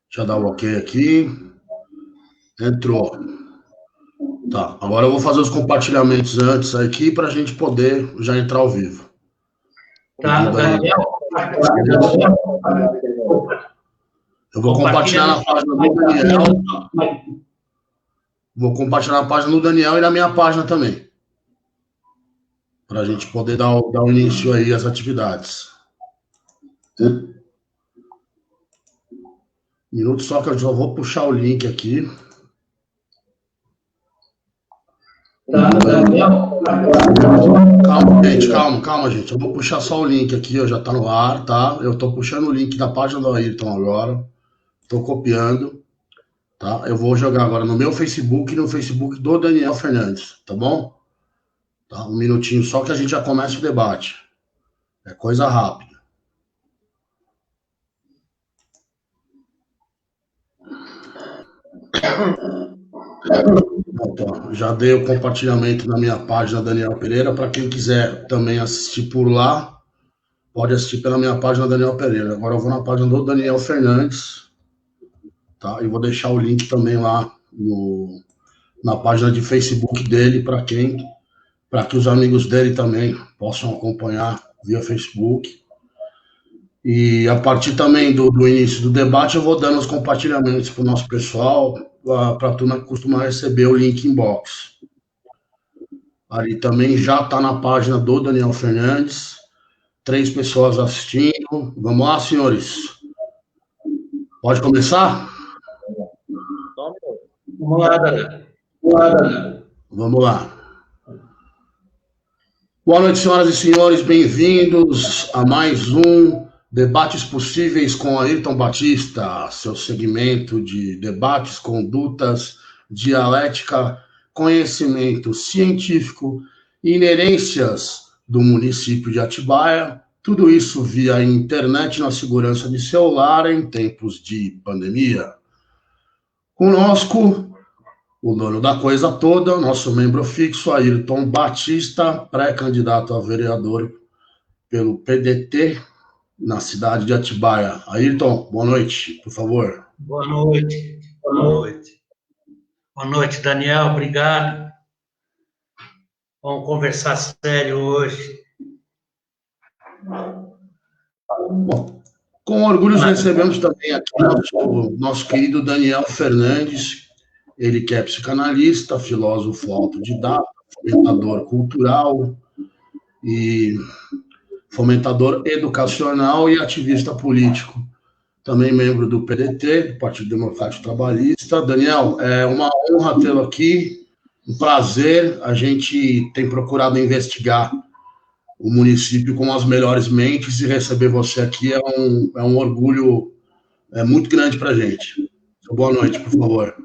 Deixa eu dar o ok aqui. Entrou. Tá, agora eu vou fazer os compartilhamentos antes aqui para a gente poder já entrar ao vivo. Tá, Daniel. Eu vou compartilhar na página do Daniel. Vou compartilhar na página do Daniel e na minha página também. Para a gente poder dar o início aí às atividades. Minuto só que eu já vou puxar o link aqui. Calma, gente. Eu vou puxar só o link aqui, já tá no ar, tá? Eu tô puxando o link da página do Ayrton agora. Tô copiando, tá? Eu vou jogar agora no meu Facebook e no Facebook do Daniel Fernandes, tá bom? Tá? Um minutinho só que a gente já começa o debate. É coisa rápida. Então, já dei o compartilhamento na minha página Daniel Pereira. Para quem quiser também assistir por lá, pode assistir pela minha página Daniel Pereira. Agora eu vou na página do Daniel Fernandes, tá? E vou deixar o link também lá na página de Facebook dele para que os amigos dele também possam acompanhar via Facebook. E a partir também do início do debate, eu vou dando os compartilhamentos para o nosso pessoal, para a turma que costuma receber o link inbox. Ali também já está na página do Daniel Fernandes, 3 pessoas assistindo. Vamos lá, senhores? Pode começar? Vamos lá, Daniel. Vamos lá. Boa noite, senhoras e senhores, bem-vindos a mais um Debates Possíveis com Ayrton Batista, seu segmento de debates, condutas, dialética, conhecimento científico e inerências do município de Atibaia, tudo isso via internet na segurança de seu lar em tempos de pandemia. Conosco, o dono da coisa toda, nosso membro fixo, Ayrton Batista, pré-candidato a vereador pelo PDT, na cidade de Atibaia. Ayrton, boa noite, por favor. Boa noite. Boa noite, Daniel, obrigado. Vamos conversar sério hoje. Bom, com orgulho recebemos também aqui nosso querido Daniel Fernandes, ele que é psicanalista, filósofo autodidata, fomentador cultural e fomentador educacional e ativista político. Também membro do PDT, do Partido Democrático Trabalhista. Daniel, é uma honra tê-lo aqui, um prazer. A gente tem procurado investigar o município com as melhores mentes e receber você aqui é um orgulho muito grande para a gente. Boa noite, por favor.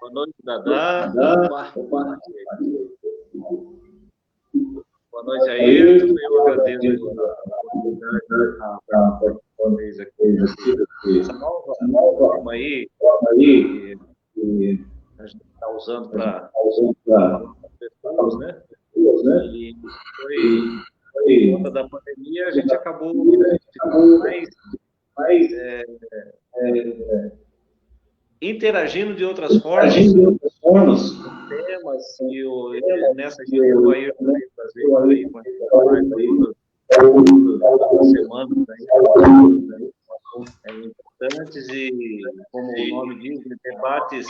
Boa noite, Dadá. Boa noite, Ayrton. Eu agradeço a oportunidade aqui. Essa nova forma aí que a gente está usando para pessoas, né? E por conta da pandemia, a gente acabou mais interagindo de outras formas, temas que nessa gestão o Ayrton vai fazer aí, todas as semanas importantes e, como o nome diz, debates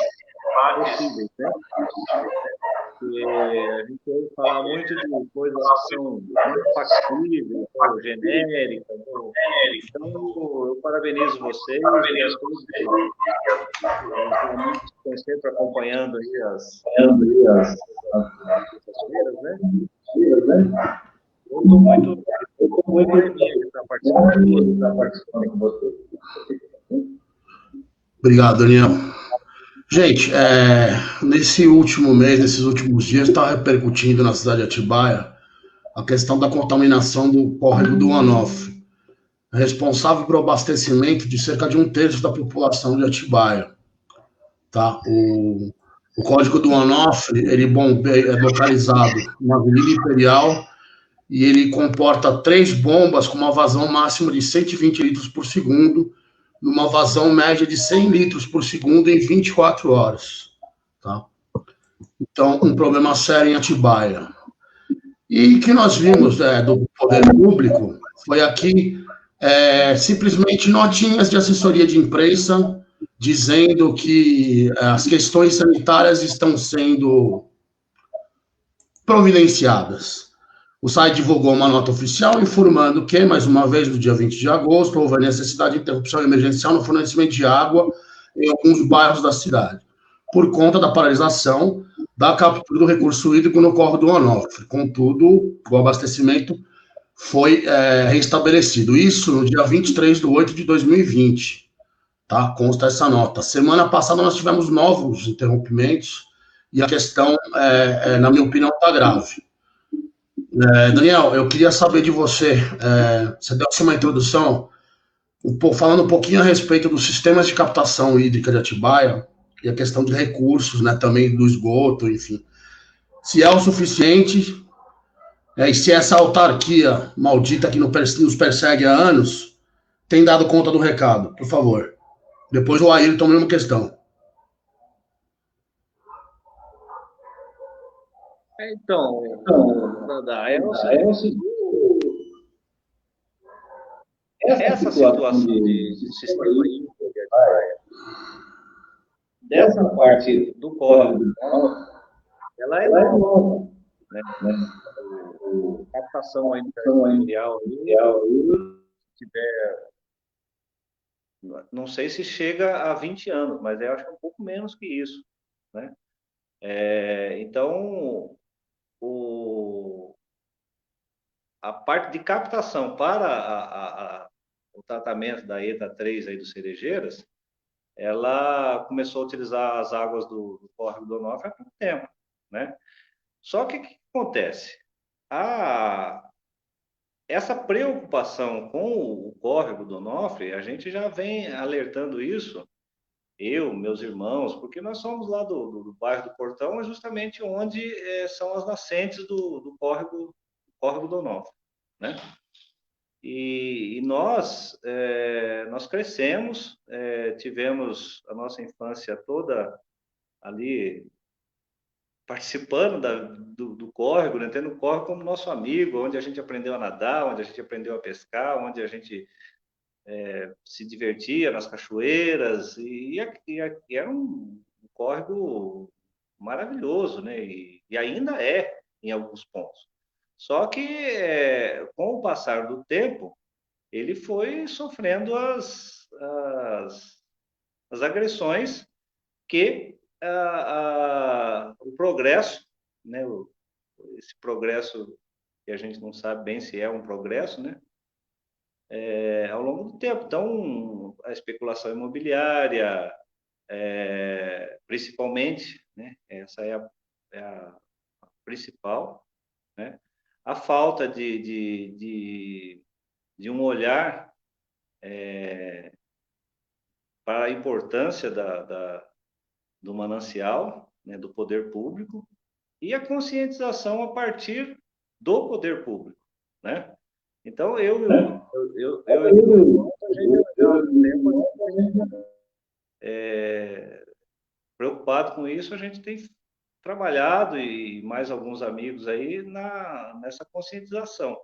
possíveis, né? A gente ouve falar muito de coisas que são muito factíveis, genéricas. Então, eu parabenizo vocês e a todos que estão sempre acompanhando aí as feiras, né? Eu estou muito feliz para participar com vocês. Obrigado, Daniel. Gente, nesse último mês, nesses últimos dias, está repercutindo na cidade de Atibaia a questão da contaminação do córrego do Onofre, responsável pelo abastecimento de cerca de 1/3 da população de Atibaia. Tá? O córrego do Onofre, ele é localizado na Avenida Imperial e ele comporta 3 bombas com uma vazão máxima de 120 litros por segundo, numa vazão média de 100 litros por segundo em 24 horas. Tá? Então, um problema sério em Atibaia. E o que nós vimos do poder público foi aqui simplesmente notinhas de assessoria de imprensa dizendo que as questões sanitárias estão sendo providenciadas. O site divulgou uma nota oficial informando que, mais uma vez, no dia 20 de agosto, houve a necessidade de interrupção emergencial no fornecimento de água em alguns bairros da cidade, por conta da paralisação da captura do recurso hídrico no córrego do Onofre. Contudo, o abastecimento foi restabelecido. Isso no dia 23/8/2020. Tá? Consta essa nota. Semana passada nós tivemos novos interrompimentos e a questão, na minha opinião, está grave. Daniel, eu queria saber de você, você deu uma introdução, falando um pouquinho a respeito dos sistemas de captação hídrica de Atibaia e a questão de recursos, né, também do esgoto, enfim. Se é o suficiente, e se essa autarquia maldita que nos persegue há anos tem dado conta do recado, por favor. Depois o Ayrton, mesma questão. Então, essa situação de sistema hídrico de Atibaia, dessa parte do córrego, ela é nova, né? A captação industrial tiver, não sei se chega a 20 anos, mas eu acho que é um pouco menos que isso, né? Então, a parte de captação para o tratamento da ETA 3 aí dos Cerejeiras, ela começou a utilizar as águas do córrego do Onofre há pouco tempo, né? Só que o que acontece? Essa preocupação com o córrego do Onofre, a gente já vem alertando isso, eu, meus irmãos, porque nós somos lá do bairro do Portão, justamente onde são as nascentes do córrego do Onofre, né? E nós crescemos, tivemos a nossa infância toda ali participando do córrego, né? Tendo o córrego como nosso amigo, onde a gente aprendeu a nadar, onde a gente aprendeu a pescar, onde a gente se divertia nas cachoeiras, e era um córrego maravilhoso, né? E ainda é em alguns pontos. Só que, com o passar do tempo, ele foi sofrendo as agressões que o progresso, né? Esse progresso que a gente não sabe bem se é um progresso, né? Ao longo do tempo. Então, a especulação imobiliária, principalmente, né? Essa é a principal, né? A falta de um olhar para a importância do manancial, né? Do poder público, e a conscientização a partir do poder público, né? Então, a gente preocupado com isso, a gente tem trabalhado, e mais alguns amigos aí, nessa conscientização.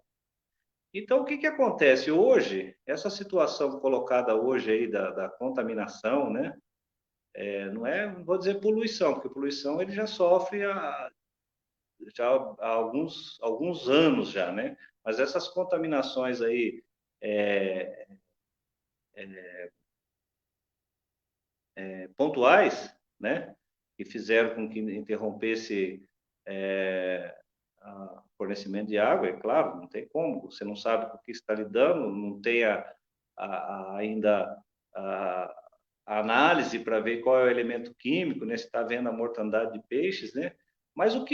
Então, o que acontece hoje? Essa situação colocada hoje aí da contaminação, né? Não vou dizer poluição, porque poluição ele já sofre já há alguns anos já, né? Mas essas contaminações aí pontuais, né? Que fizeram com que interrompesse o fornecimento de água, é claro, não tem como, você não sabe com o que está lidando, não tem ainda a análise para ver qual é o elemento químico, né? Se está vendo a mortandade de peixes, né? Mas o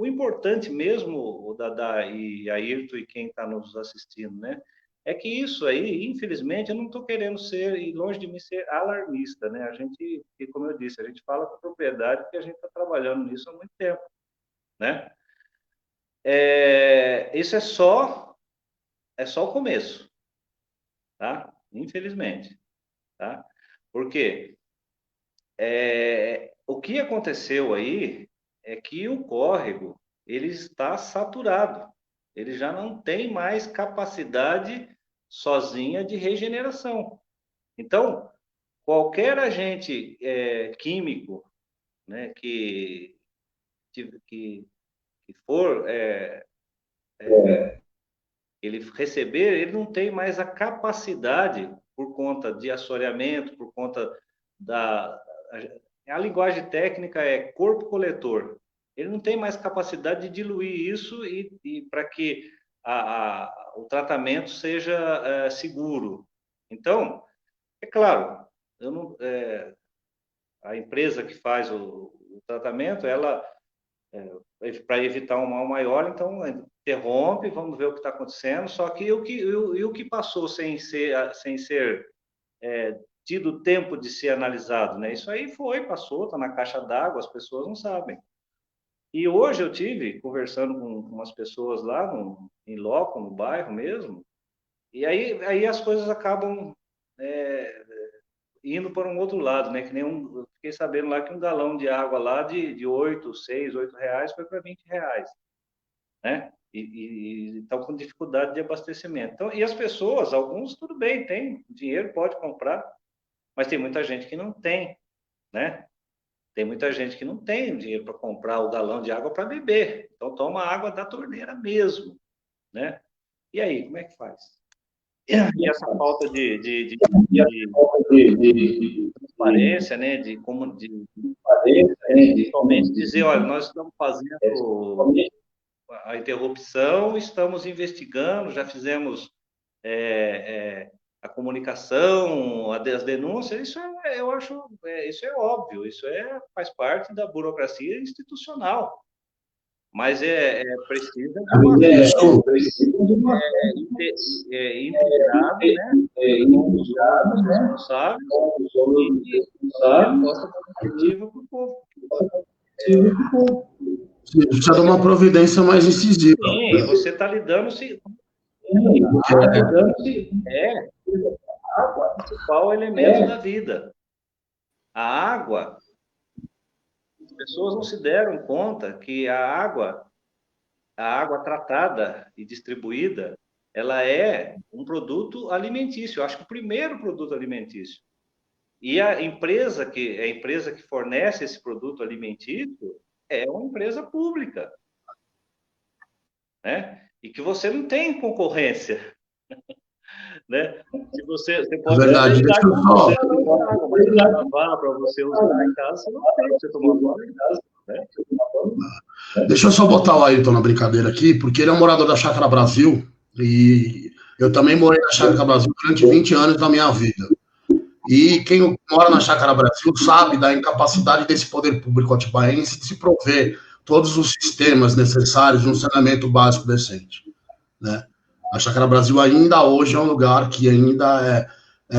importante mesmo, o Dadá e Ayrton e quem está nos assistindo, né? É que isso aí, infelizmente, eu não estou querendo ser, e longe de mim ser alarmista, né? A gente, como eu disse, a gente fala com propriedade porque a gente está trabalhando nisso há muito tempo, né? isso é só o começo, tá? Infelizmente, tá? Por quê? O que aconteceu aí é que o córrego, ele está saturado. Ele já não tem mais capacidade sozinha de regeneração. Então, qualquer agente químico, né, que for ele receber, ele não tem mais a capacidade, por conta de assoreamento, por conta a linguagem técnica é corpo coletor. Ele não tem mais capacidade de diluir isso e para que o tratamento seja seguro. Então, é claro, a empresa que faz o tratamento, ela, para evitar um mal maior, então interrompe, vamos ver o que está acontecendo, só que o que passou sem ser tido tempo de ser analisado, né? Isso aí passou, está na caixa d'água, as pessoas não sabem. E hoje eu tive conversando com umas pessoas lá em loco, no bairro mesmo, e aí as coisas acabam indo para um outro lado, né? Que nem eu fiquei sabendo lá que um galão de água lá de 8 reais foi para 20 reais, né? E estão com dificuldade de abastecimento. Então, e as pessoas, alguns, tudo bem, tem dinheiro, pode comprar, mas tem muita gente que não tem, né? Tem muita gente que não tem dinheiro para comprar o galão de água para beber. Então, toma água da torneira mesmo, né? E aí, como é que faz? E essa falta de transparência, né? Principalmente dizer, olha, nós estamos fazendo a interrupção, estamos investigando, já fizemos a comunicação, as denúncias, isso eu acho, isso é óbvio, isso faz parte da burocracia institucional. Mas precisa de uma integrado, né? Com os responsáveis e resposta objetiva para o povo. Precisa de uma providência mais incisiva. Sim, você está lidando água, o principal elemento da vida. A água, as pessoas não se deram conta que a água tratada e distribuída, ela é um produto alimentício. Eu acho que o primeiro produto alimentício. E a empresa que fornece esse produto alimentício é uma empresa pública, né? E que você não tem concorrência, né? Se você pode verdade, deixa eu só... água, mas lavar para você usar em casa, você não tem, você tomar banho em casa, né? Deixa eu só botar o Ayrton na brincadeira aqui, porque ele é um morador da Chácara Brasil e eu também morei na Chácara Brasil durante 20 anos da minha vida. E quem mora na Chácara Brasil sabe da incapacidade desse poder público atibaense de se prover todos os sistemas necessários de um saneamento básico decente, né? A Chácara Brasil ainda hoje é um lugar que ainda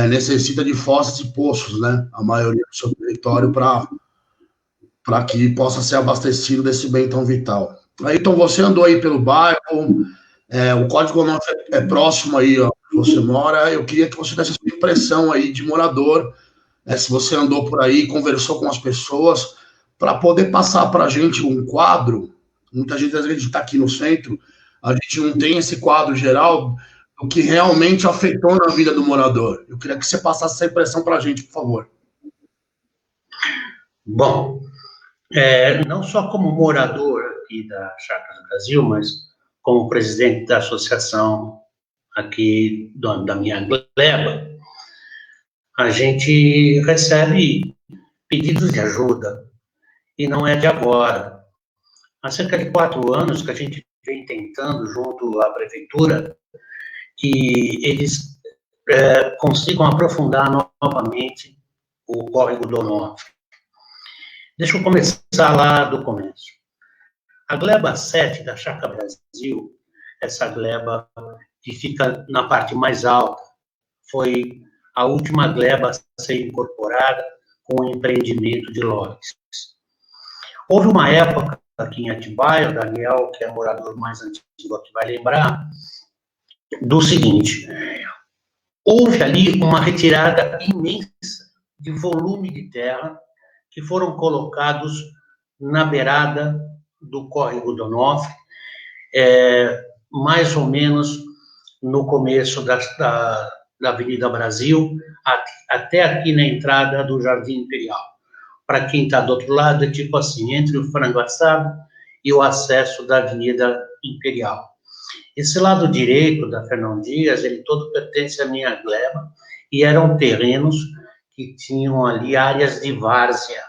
necessita de fossas e poços, né? A maioria do seu território para que possa ser abastecido desse bem tão vital. Então, você andou aí pelo bairro, o Código Norte é próximo aí, ó, você mora. Eu queria que você desse a sua impressão aí de morador, se você andou por aí, conversou com as pessoas, para poder passar para a gente um quadro. Muita gente, às vezes, está aqui no centro, a gente não tem esse quadro geral do que realmente afetou na vida do morador. Eu queria que você passasse essa impressão para a gente, por favor. Bom, não só como morador aqui da Chácara do Brasil, mas como presidente da associação aqui da minha gleba, a gente recebe pedidos de ajuda, e não é de agora. Há cerca de 4 anos que a gente vem tentando, junto à prefeitura, que eles consigam aprofundar novamente o córrego do Onofre. Deixa eu começar lá do começo. A gleba 7 da Chácara Brasil, essa gleba que fica na parte mais alta, foi a última gleba a ser incorporada com o empreendimento de lotes. Houve uma época aqui em Atibaia, o Daniel, que é morador mais antigo aqui, vai lembrar do seguinte: houve ali uma retirada imensa de volume de terra que foram colocados na beirada do córrego do Onofre, mais ou menos no começo da Avenida Brasil, até aqui na entrada do Jardim Imperial. Para quem está do outro lado, é tipo assim, entre o frango assado e o acesso da Avenida Imperial. Esse lado direito da Fernão Dias, ele todo pertence à minha gleba, e eram terrenos que tinham ali áreas de várzea,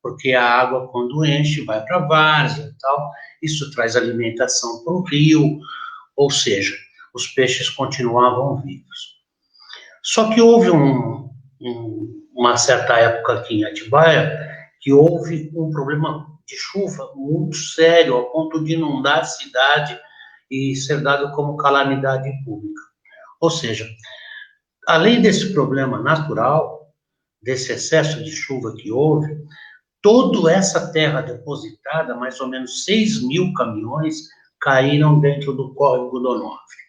porque a água, quando enche, vai para a várzea e tal, isso traz alimentação para o rio, ou seja, os peixes continuavam vivos. Só que houve uma certa época aqui em Atibaia que houve um problema de chuva muito sério, ao ponto de inundar a cidade e ser dado como calamidade pública. Ou seja, além desse problema natural, desse excesso de chuva que houve, toda essa terra depositada, mais ou menos 6.000 caminhões, caíram dentro do córrego do Onofre.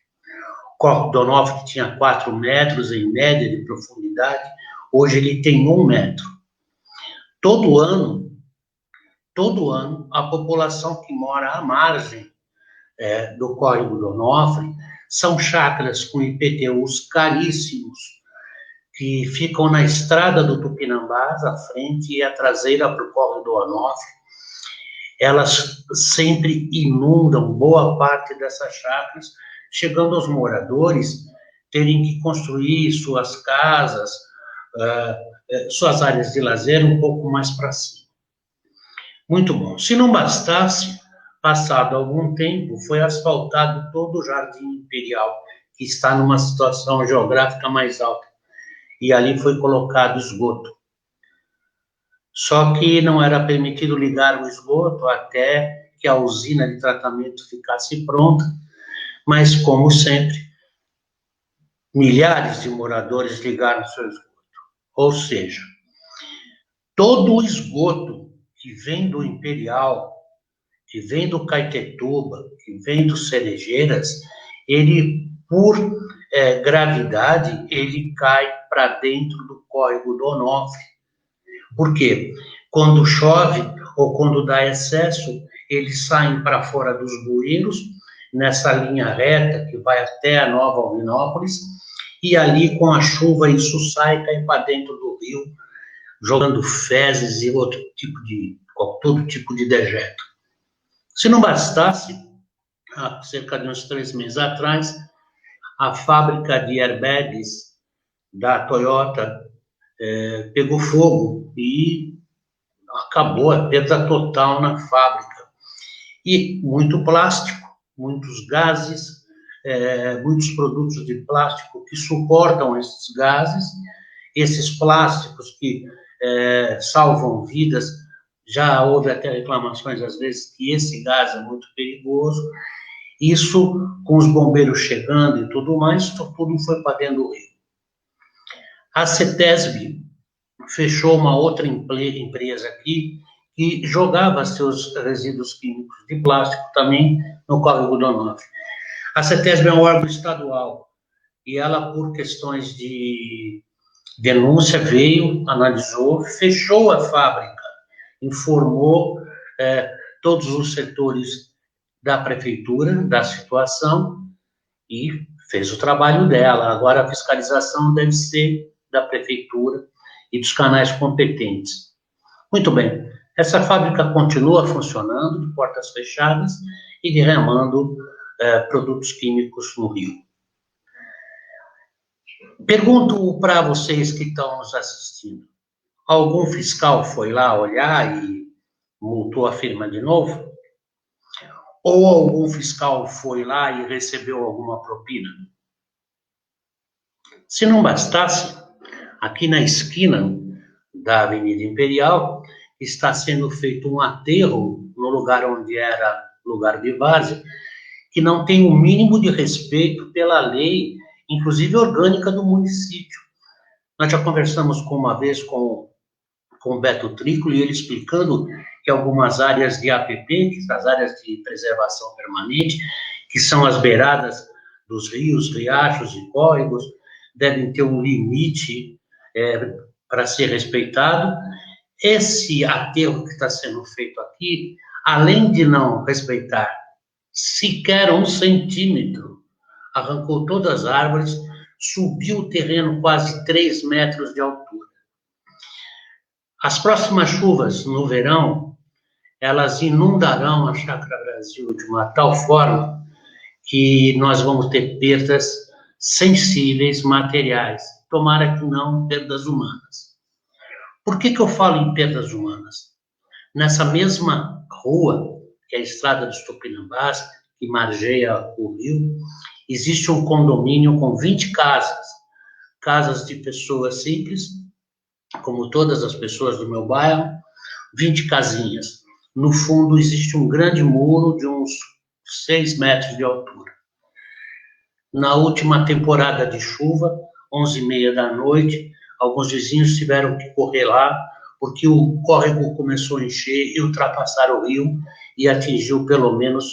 O córrego do Onofre, que tinha 4 metros em média de profundidade, hoje ele tem 1 metro. Todo ano, a população que mora à margem do córrego do Onofre são chácaras com IPTUs caríssimos, que ficam na estrada do Tupinambás, à frente, e a traseira para o córrego do Onofre. Elas sempre inundam boa parte dessas chácaras, chegando aos moradores terem que construir suas casas, suas áreas de lazer um pouco mais para cima. Muito bom. Se não bastasse, passado algum tempo, foi asfaltado todo o Jardim Imperial, que está numa situação geográfica mais alta, e ali foi colocado esgoto. Só que não era permitido ligar o esgoto até que a usina de tratamento ficasse pronta, mas, como sempre, milhares de moradores ligaram seu esgoto. Ou seja, todo o esgoto que vem do Imperial, que vem do Caetetuba, que vem do Cerejeiras, ele, por gravidade, ele cai para dentro do córrego do Onofre. Por quê? Quando chove ou quando dá excesso, eles saem para fora dos bueiros, nessa linha reta que vai até a Nova Alvinópolis, e ali com a chuva isso sai e cai para dentro do rio, jogando fezes e todo tipo de dejeto. Se não bastasse, há cerca de uns 3 meses atrás, a fábrica de airbags da Toyota pegou fogo e acabou a perda total na fábrica. E muito plástico, muitos gases, muitos produtos de plástico que suportam esses gases, esses plásticos que salvam vidas. Já houve até reclamações, às vezes, que esse gás é muito perigoso. Isso, com os bombeiros chegando e tudo mais, tudo foi para dentro do rio. A CETESB fechou uma outra empresa aqui que jogava seus resíduos químicos de plástico também no córrego do Onofre. A CETESB é um órgão estadual e ela, por questões de denúncia, veio, analisou, fechou a fábrica, informou todos os setores da prefeitura da situação e fez o trabalho dela. Agora a fiscalização deve ser da prefeitura e dos canais competentes. Muito bem, essa fábrica continua funcionando de portas fechadas e derramando produtos químicos no rio. Pergunto para vocês que estão nos assistindo, algum fiscal foi lá olhar e multou a firma de novo? Ou algum fiscal foi lá e recebeu alguma propina? Se não bastasse, aqui na esquina da Avenida Imperial está sendo feito um aterro no lugar onde era lugar de várzea, que não tem o mínimo de respeito pela lei, inclusive orgânica do município. Nós já conversamos uma vez com o Beto Trícolo, e ele explicando que algumas áreas de APP, que são as áreas de preservação permanente, que são as beiradas dos rios, riachos e córregos, devem ter um limite para ser respeitado. Esse aterro que está sendo feito aqui, além de não respeitar sequer 1 centímetro, arrancou todas as árvores, subiu o terreno quase 3 metros de altura. As próximas chuvas no verão, elas inundarão a Chácara Brasil de uma tal forma que nós vamos ter perdas sensíveis, materiais. Tomara que não perdas humanas. Por que eu falo em perdas humanas? Nessa mesma rua, que é a Estrada dos Tupinambás, que margeia o rio, existe um condomínio com 20 casas. Casas de pessoas simples, como todas as pessoas do meu bairro, 20 casinhas. No fundo, existe um grande muro de uns 6 metros de altura. Na última temporada de chuva, 11h30 da noite, alguns vizinhos tiveram que correr lá, porque o córrego começou a encher e ultrapassar o rio e atingiu pelo menos,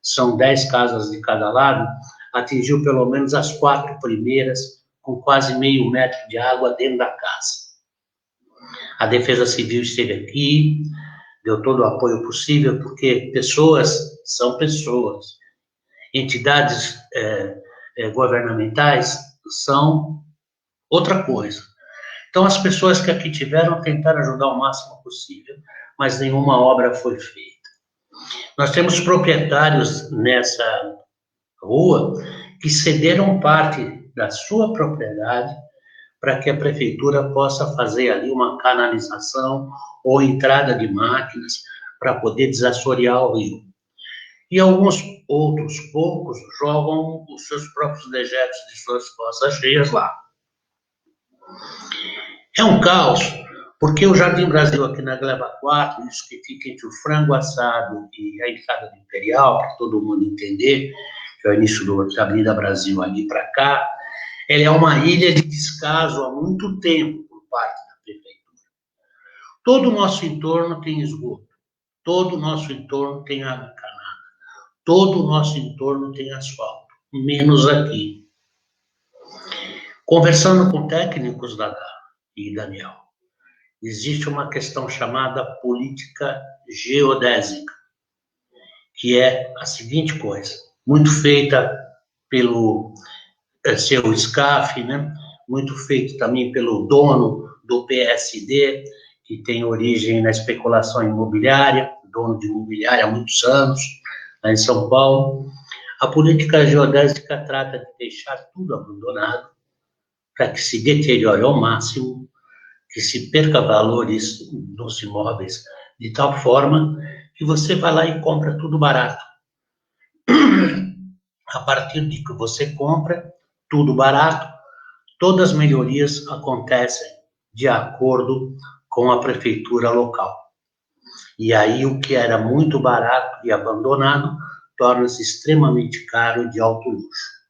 são 10 casas de cada lado, atingiu pelo menos as 4 primeiras, com quase meio metro de água dentro da casa. A Defesa Civil esteve aqui, deu todo o apoio possível, porque pessoas são pessoas. Entidades governamentais são outra coisa. Então, as pessoas que aqui tiveram tentaram ajudar o máximo possível, mas nenhuma obra foi feita. Nós temos proprietários nessa rua que cederam parte da sua propriedade para que a prefeitura possa fazer ali uma canalização ou entrada de máquinas para poder desassorear o rio. E alguns outros poucos jogam os seus próprios dejetos de suas fossas cheias lá. É um caos, porque o Jardim Brasil aqui na Gleba 4, isso que fica entre o Frango Assado e a entrada do Imperial, para todo mundo entender, que é o início da Avenida Brasil ali para cá, ele é uma ilha de descaso há muito tempo por parte da prefeitura. Todo o nosso entorno tem esgoto, todo o nosso entorno tem água encanada, todo o nosso entorno tem asfalto, menos aqui. Conversando com técnicos da DAR e Daniel, existe uma questão chamada política geodésica, que é a seguinte coisa, muito feita pelo seu SCAF, né? Muito feito também pelo dono do PSD, que tem origem na especulação imobiliária, dono de imobiliária há muitos anos, lá em São Paulo. A política geodésica trata de deixar tudo abandonado, para que se deteriore ao máximo, que se perca valores dos imóveis, de tal forma que você vai lá e compra tudo barato. A partir de que você compra tudo barato, todas as melhorias acontecem de acordo com a prefeitura local. E aí o que era muito barato e abandonado torna-se extremamente caro e de alto luxo.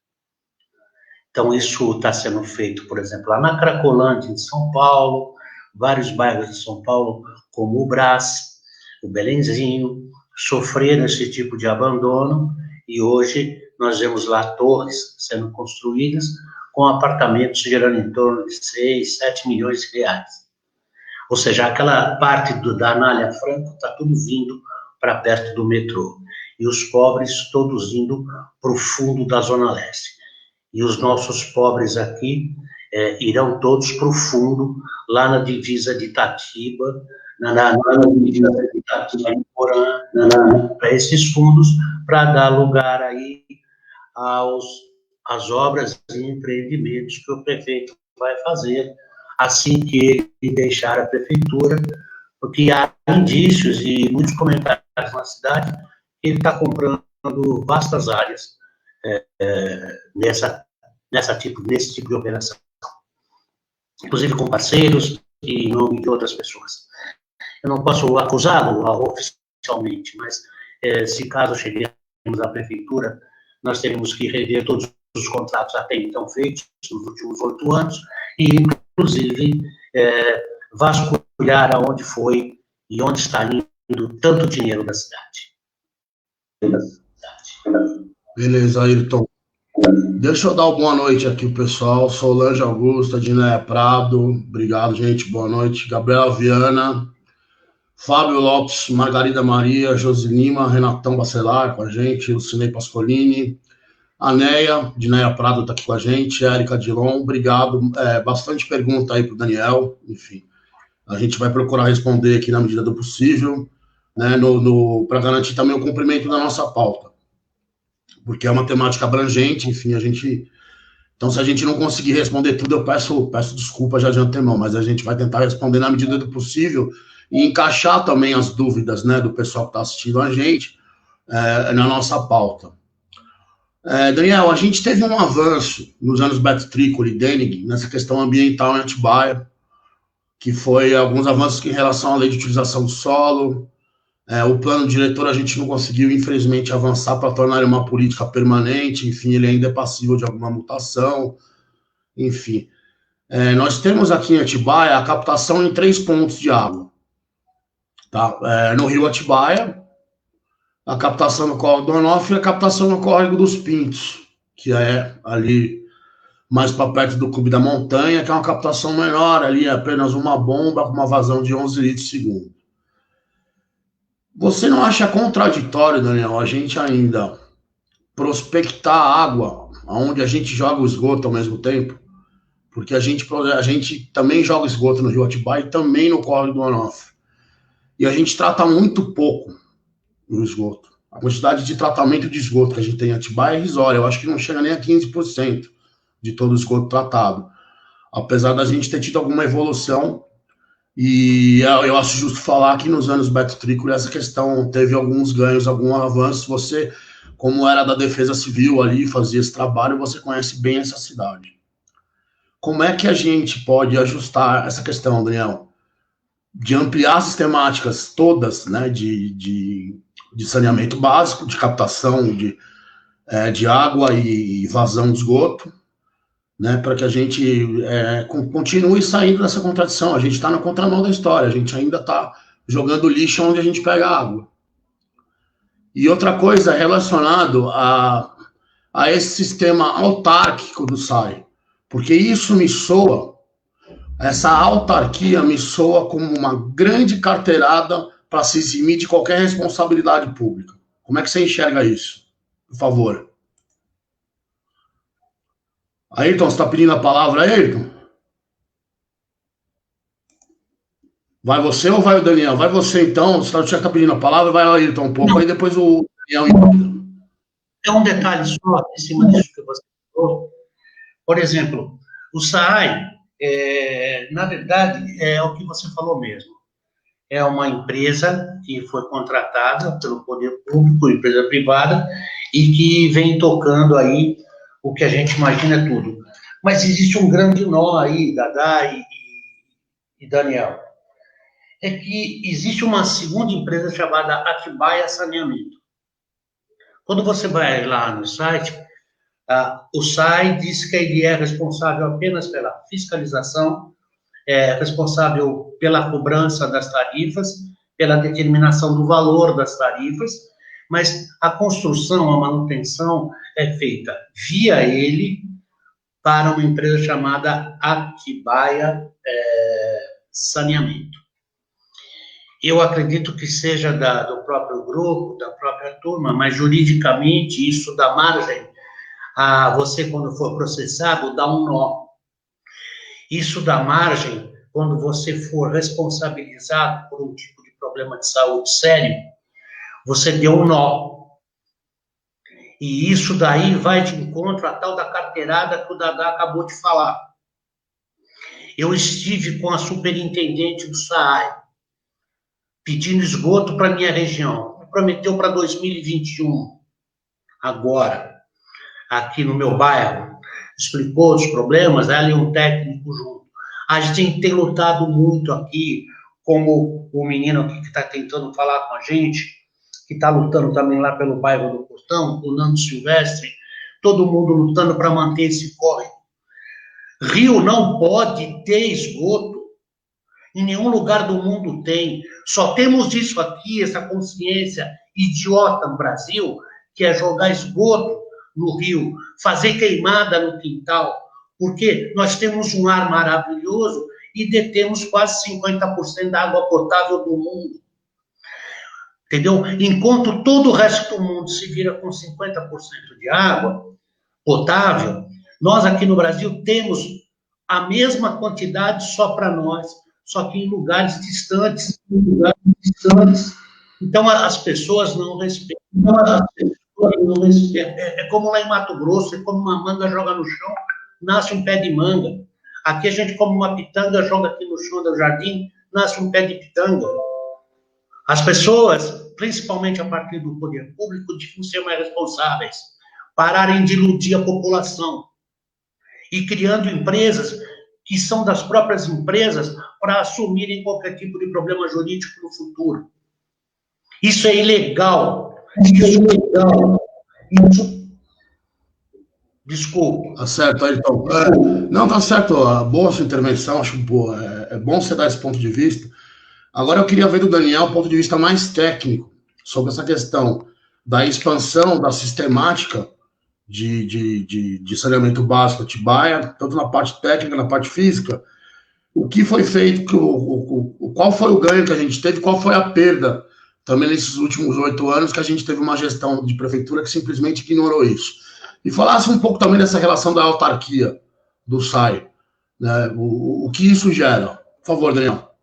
Então isso está sendo feito, por exemplo, lá na Cracolândia, em São Paulo, vários bairros de São Paulo, como o Brás, o Belenzinho, sofreram esse tipo de abandono e hoje nós vemos lá torres sendo construídas com apartamentos gerando em torno de 6, 7 milhões de reais. Ou seja, aquela parte da Anália Franco está tudo vindo para perto do metrô. E os pobres todos indo para o fundo da Zona Leste. E os nossos pobres aqui irão todos para o fundo, lá na divisa de Itatiba, para esses fundos, para dar lugar aí às obras e empreendimentos que o prefeito vai fazer assim que ele deixar a prefeitura, porque há indícios e muitos comentários na cidade que ele está comprando vastas áreas nesse tipo de operação, inclusive com parceiros e em nome de outras pessoas. Eu não posso acusá-lo oficialmente, mas se caso cheguemos à prefeitura, nós teremos que rever todos os contratos até então feitos nos últimos 8 anos e, inclusive, vasculhar aonde foi e onde está indo tanto dinheiro da cidade. Beleza, Ayrton. Deixa eu dar uma boa noite aqui pro pessoal. Solange Augusta, Dinéia Prado, obrigado, gente, boa noite. Gabriela Viana, Fábio Lopes, Margarida Maria, Josi Lima, Renatão Bacelar com a gente, Lucinei Pascolini, Anéia, Dinéia Prado está aqui com a gente, Érica Dilon, obrigado. Bastante pergunta aí pro Daniel, enfim. A gente vai procurar responder aqui na medida do possível, né, para garantir também o cumprimento da nossa pauta. Porque é uma temática abrangente, enfim, a gente... Então, se a gente não conseguir responder tudo, eu peço desculpa já de antemão, mas a gente vai tentar responder na medida do possível e encaixar também as dúvidas, né, do pessoal que está assistindo a gente na nossa pauta. Daniel, a gente teve um avanço nos anos Beto Trícoli e Denig nessa questão ambiental em Atibaia, que foi alguns avanços em relação à lei de utilização do solo. O plano diretor a gente não conseguiu, infelizmente, avançar para tornar ele uma política permanente, enfim, ele ainda é passível de alguma mutação, enfim. Nós temos aqui em Atibaia a captação em 3 pontos de água. Tá? No rio Atibaia, a captação no córrego do Onofre e a captação no córrego dos Pintos, que é ali mais para perto do Clube da Montanha, que é uma captação menor, ali é apenas uma bomba com uma vazão de 11 litros por segundo. Você não acha contraditório, Daniel, a gente ainda prospectar água onde a gente joga o esgoto ao mesmo tempo? Porque a gente também joga esgoto no rio Atibaia e também no córrego do Onofre. E a gente trata muito pouco no esgoto. A quantidade de tratamento de esgoto que a gente tem em Atibaia é irrisória. Eu acho que não chega nem a 15% de todo o esgoto tratado. Apesar da gente ter tido alguma evolução, e eu acho justo falar que nos anos Beto Trícoli essa questão teve alguns ganhos, algum avanço. Você, como era da Defesa Civil ali, fazia esse trabalho, você conhece bem essa cidade. Como é que a gente pode ajustar essa questão, Daniel? De ampliar as sistemáticas todas, né, de saneamento básico, de captação de água e vazão de esgoto, né, para que a gente continue saindo dessa contradição. A gente está na contramão da história, a gente ainda está jogando lixo onde a gente pega água. E outra coisa relacionado a esse sistema autárquico do SAI, porque isso me soa, essa autarquia me soa como uma grande carteirada para se eximir de qualquer responsabilidade pública. Como é que você enxerga isso? Por favor. Ayrton, você está pedindo a palavra, Ayrton? Vai você ou vai o Daniel? Vai você, então. Você está pedindo a palavra, vai o Ayrton um pouco, não. Aí depois o Daniel. É um detalhe só, em cima disso que você falou. Por exemplo, o SAI, na verdade, é o que você falou mesmo. É uma empresa que foi contratada pelo poder público, empresa privada, e que vem tocando aí o que a gente imagina tudo. Mas existe um grande nó aí, Dadá e Daniel. É que existe uma segunda empresa chamada Atibaia Saneamento. Quando você vai lá no site, o SAI diz que ele é responsável apenas pela fiscalização, é responsável pela cobrança das tarifas, pela determinação do valor das tarifas, mas a construção, a manutenção é feita via ele para uma empresa chamada Atibaia Saneamento. Eu acredito que seja do próprio grupo, da própria turma, mas juridicamente isso dá margem a você, quando for processado, dá um nó. Isso dá margem quando você for responsabilizado por um tipo de problema de saúde sério, você deu um nó. E isso daí vai de encontro à tal da carteirada que o Dadá acabou de falar. Eu estive com a superintendente do SAI, pedindo esgoto para a minha região. Me prometeu para 2021, agora, aqui no meu bairro. Explicou os problemas, ela e um técnico junto. A gente tem lutado muito aqui, como o menino aqui que está tentando falar com a gente, que está lutando também lá pelo bairro do Portão, o Nando Silvestre, todo mundo lutando para manter esse córrego. Rio não pode ter esgoto. Em nenhum lugar do mundo tem. Só temos isso aqui, essa consciência idiota no Brasil, que é jogar esgoto no rio, fazer queimada no quintal, porque nós temos um ar maravilhoso e detemos quase 50% da água potável do mundo. Entendeu? Enquanto todo o resto do mundo se vira com 50% de água potável, nós aqui no Brasil temos a mesma quantidade só para nós, só que em lugares distantes. Então, as pessoas não respeitam. É como lá em Mato Grosso, é como uma manga joga no chão, nasce um pé de manga. Aqui a gente come uma pitanga, joga aqui no chão do jardim, nasce um pé de pitanga. As pessoas, principalmente a partir do poder público, deviam ser mais responsáveis, pararem de iludir a população e criando empresas que são das próprias empresas para assumirem qualquer tipo de problema jurídico no futuro. Isso é ilegal. Isso é ilegal. Isso... Desculpa. Tá certo, Ayrton. Não, tá certo. Boa sua intervenção. Acho boa. É bom você dar esse ponto de vista. Agora eu queria ver do Daniel o ponto de vista mais técnico sobre essa questão da expansão da sistemática de saneamento básico Atibaia, tanto na parte técnica, na parte física. O que foi feito, qual foi o ganho que a gente teve, qual foi a perda também nesses últimos 8 anos que a gente teve uma gestão de prefeitura que simplesmente ignorou isso. E falasse um pouco também dessa relação da autarquia do SAI, né? O que isso gera. Por favor, Daniel.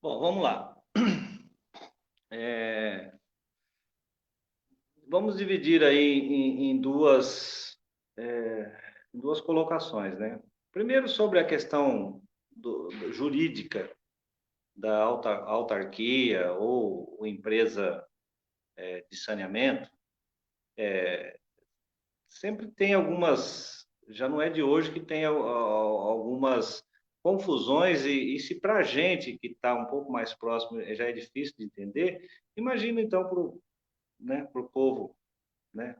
Bom, vamos lá. Vamos dividir aí em duas colocações, né? Primeiro, sobre a questão jurídica da autarquia ou empresa de saneamento. Sempre tem algumas, já não é de hoje que tem algumas confusões, e se para a gente que está um pouco mais próximo já é difícil de entender, imagina então para o povo, né,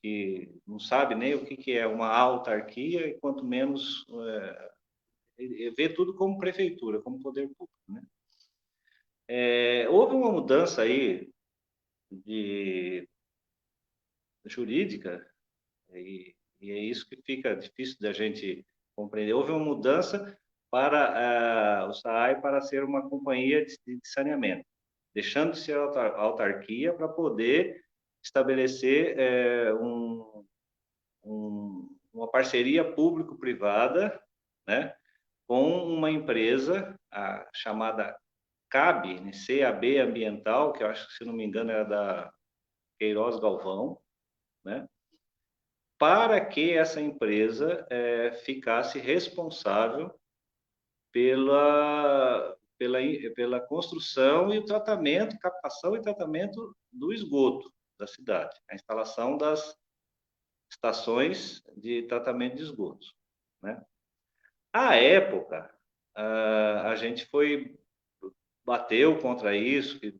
que não sabe nem o que é uma autarquia e quanto menos vê tudo como prefeitura, como poder público, né? Houve uma mudança aí jurídica, e é isso que fica difícil da gente compreender. Houve uma mudança para o SAAI para ser uma companhia de saneamento, deixando de ser autarquia para poder estabelecer uma parceria público-privada, né, com uma empresa chamada CAB, né, CAB Ambiental, que eu acho que, se não me engano, era da Queiroz Galvão, né, para que essa empresa ficasse responsável pela construção e o tratamento, captação e tratamento do esgoto da cidade, a instalação das estações de tratamento de esgoto, né? À época, a gente bateu contra isso, que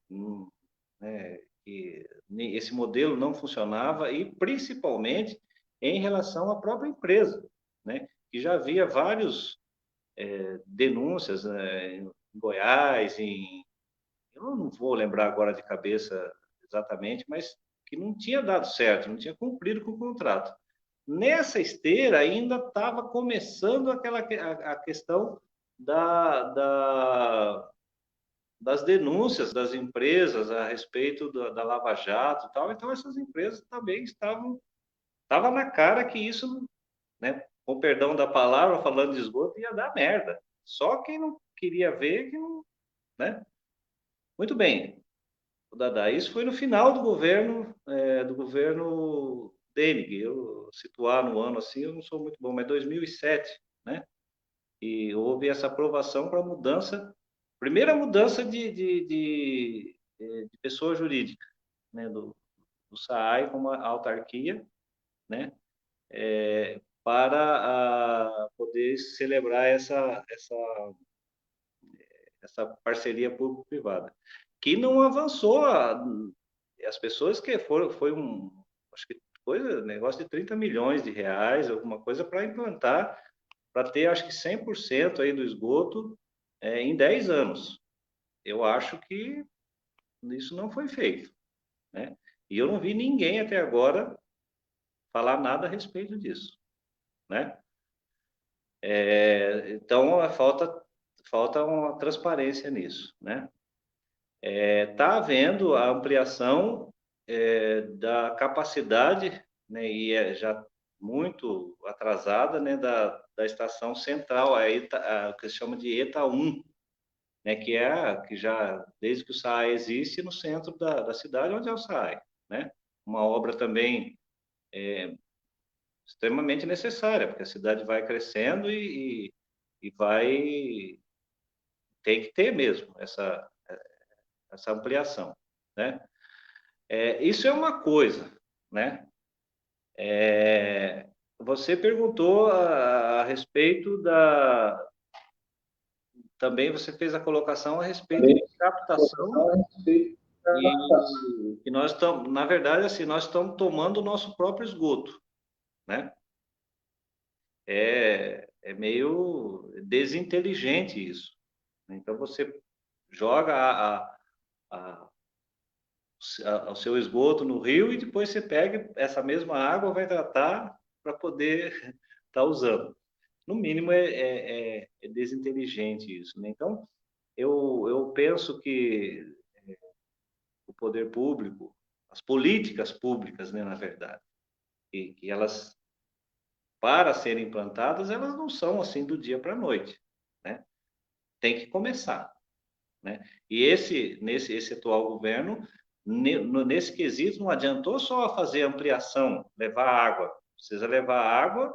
esse modelo não funcionava, e principalmente em relação à própria empresa, né? Que já havia vários denúncias em Goiás, eu não vou lembrar agora de cabeça exatamente, mas que não tinha dado certo, não tinha cumprido com o contrato. Nessa esteira ainda estava começando a questão das denúncias das empresas a respeito da Lava Jato e tal. Então essas empresas também estava na cara que isso, né, com perdão da palavra, falando de esgoto, ia dar merda. Só quem não queria ver, que não, né? Muito bem, Dadá, isso foi no final do governo Denig. Eu situar no ano assim, eu não sou muito bom, mas 2007, né? E houve essa aprovação para primeira mudança de pessoa jurídica, né? Do SAAI como autarquia, né? Para poder celebrar essa parceria público-privada, que não avançou. As pessoas que acho que negócio de 30 milhões de reais, alguma coisa para implantar, para ter, acho que 100% aí do esgoto em 10 anos. Eu acho que isso não foi feito, né? E eu não vi ninguém até agora falar nada a respeito disso, né? Então, falta uma transparência nisso, né? Tá havendo a ampliação da capacidade, né, e já muito atrasada, né, da estação central, a que se chama de ETA 1, né, que já, desde que o SAAI existe, no centro da cidade, onde é o SAAI, né? Uma obra também extremamente necessária, porque a cidade vai crescendo e vai ter que ter mesmo essa ampliação, né? Isso é uma coisa, né? Você perguntou a respeito também você fez a colocação a respeito de captação e nós estamos, na verdade, assim, nós estamos tomando o nosso próprio esgoto, né? É meio desinteligente isso. Então você joga o seu esgoto no rio e depois você pega essa mesma água, vai tratar para poder estar usando. No mínimo é desinteligente isso, né? Então eu penso que o poder público, as políticas públicas, né, na verdade, que elas, para serem implantadas, elas não são assim do dia para a noite, né? Tem que começar, né? E esse atual governo, nesse quesito, não adiantou só fazer ampliação, levar água, precisa levar água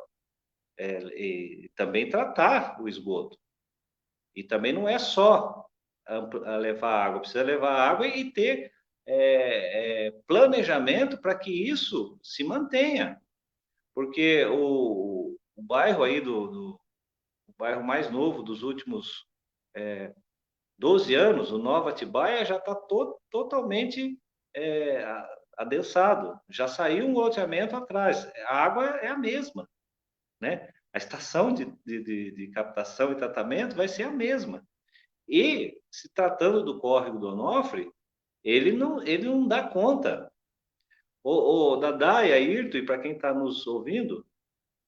e também tratar o esgoto. E também não é só levar água, precisa levar água e ter planejamento para que isso se mantenha. Porque o bairro aí o bairro mais novo dos últimos 12 anos, o Nova Atibaia, já está totalmente adensado. Já saiu um loteamento atrás. A água é a mesma, né? A estação de captação e tratamento vai ser a mesma. E, se tratando do córrego do Onofre, ele não dá conta. O Dadá e Ayrton, e para quem está nos ouvindo,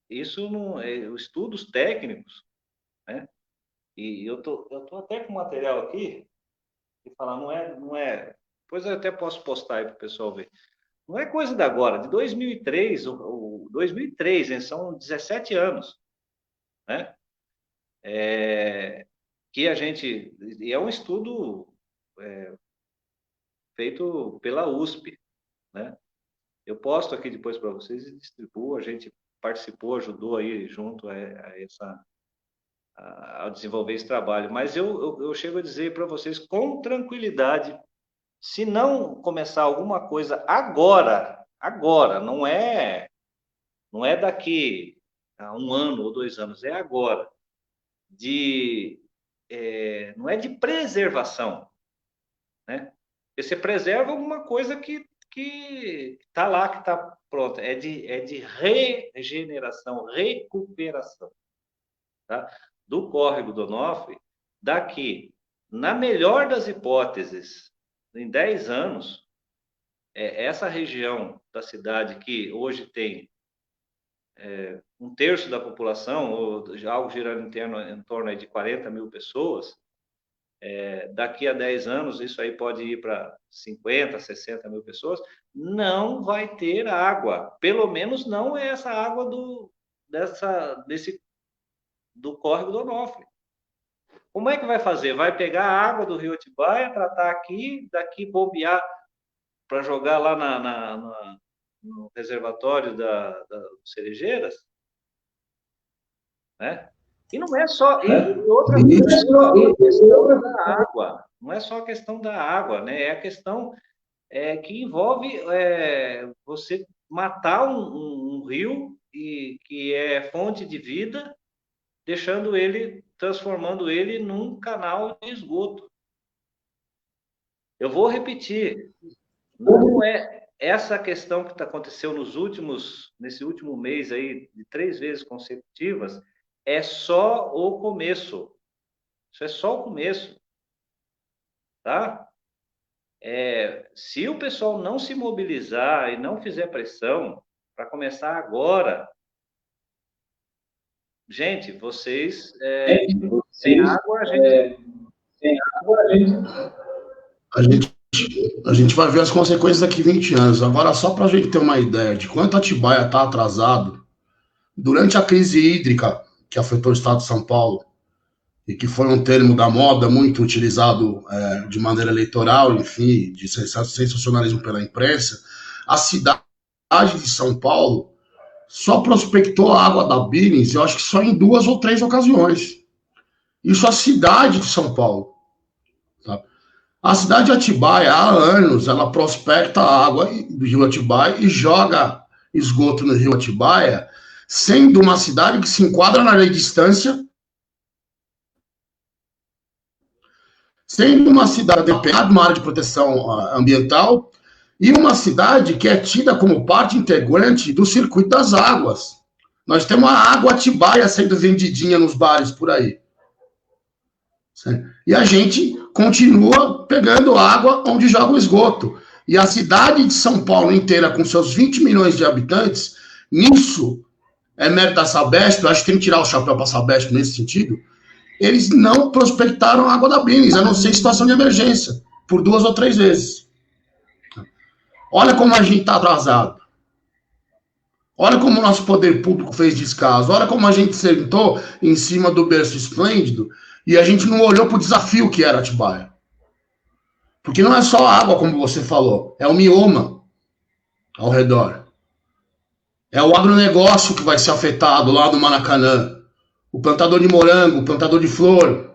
isso não estudos técnicos, né? E eu tô até com material aqui que falar não é. Depois eu até posso postar aí para o pessoal ver. Não é coisa da agora, de 2003, 2003, hein, são 17 anos, né? Que a gente e é um estudo feito pela USP, né? Eu posto aqui depois para vocês e distribuo. A gente participou, ajudou aí junto ao desenvolver esse trabalho. Mas eu chego a dizer para vocês com tranquilidade, se não começar alguma coisa agora, não é daqui a 1 ano ou 2 anos, é agora, não é de preservação, né? Porque você preserva alguma coisa que está lá, que está pronta. É de regeneração, recuperação, tá? Do córrego do Onofre, daqui, na melhor das hipóteses, em 10 anos, essa região da cidade que hoje tem 1/3 da população, ou algo girando em torno de 40 mil pessoas, daqui a 10 anos, isso aí pode ir para 50, 60 mil pessoas, não vai ter água. Pelo menos não é essa água do córrego do Onofre. Como é que vai fazer? Vai pegar a água do Rio Atibaia, tratar aqui, daqui bombear para jogar lá no reservatório das Cerejeiras? Né? E não é só. E outra coisa, não é só a questão da água. Não é só a questão da água, né? É a questão que envolve você matar um rio que é fonte de vida, transformando ele num canal de esgoto. Eu vou repetir. essa questão que aconteceu nesse último mês aí, de 3 vezes consecutivas, é só o começo. Isso é só o começo, tá? Se o pessoal não se mobilizar e não fizer pressão para começar agora, gente, vocês, sem água, A gente, a gente vai ver as consequências daqui 20 anos. Agora, só para a gente ter uma ideia de quanto Atibaia está atrasado, durante a crise hídrica que afetou o estado de São Paulo, e que foi um termo da moda muito utilizado de maneira eleitoral, enfim, de sensacionalismo pela imprensa, a cidade de São Paulo só prospectou a água da Billings, eu acho que só em 2 ou 3 ocasiões. Isso a cidade de São Paulo. Tá? A cidade de Atibaia, há anos, ela prospecta a água do rio Atibaia e joga esgoto no rio Atibaia, sendo uma cidade que se enquadra na lei de distância, sendo uma cidade empenhada numa área de proteção ambiental e uma cidade que é tida como parte integrante do circuito das águas. Nós temos a água Atibaia sendo vendidinha nos bares por aí. E a gente continua pegando água onde joga o esgoto. E a cidade de São Paulo inteira, com seus 20 milhões de habitantes, nisso é mérito da Sabesp, eu acho que tem que tirar o chapéu para a Sabesp nesse sentido, eles não prospectaram a água da Billings, a não ser em situação de emergência, por 2 ou 3 vezes. Olha como a gente está atrasado. Olha como o nosso poder público fez descaso. Olha como a gente sentou em cima do berço esplêndido e a gente não olhou para o desafio que era Atibaia. Porque não é só a água, como você falou, é o mioma ao redor. É o agronegócio que vai ser afetado lá do Maracanã. O plantador de morango, o plantador de flor.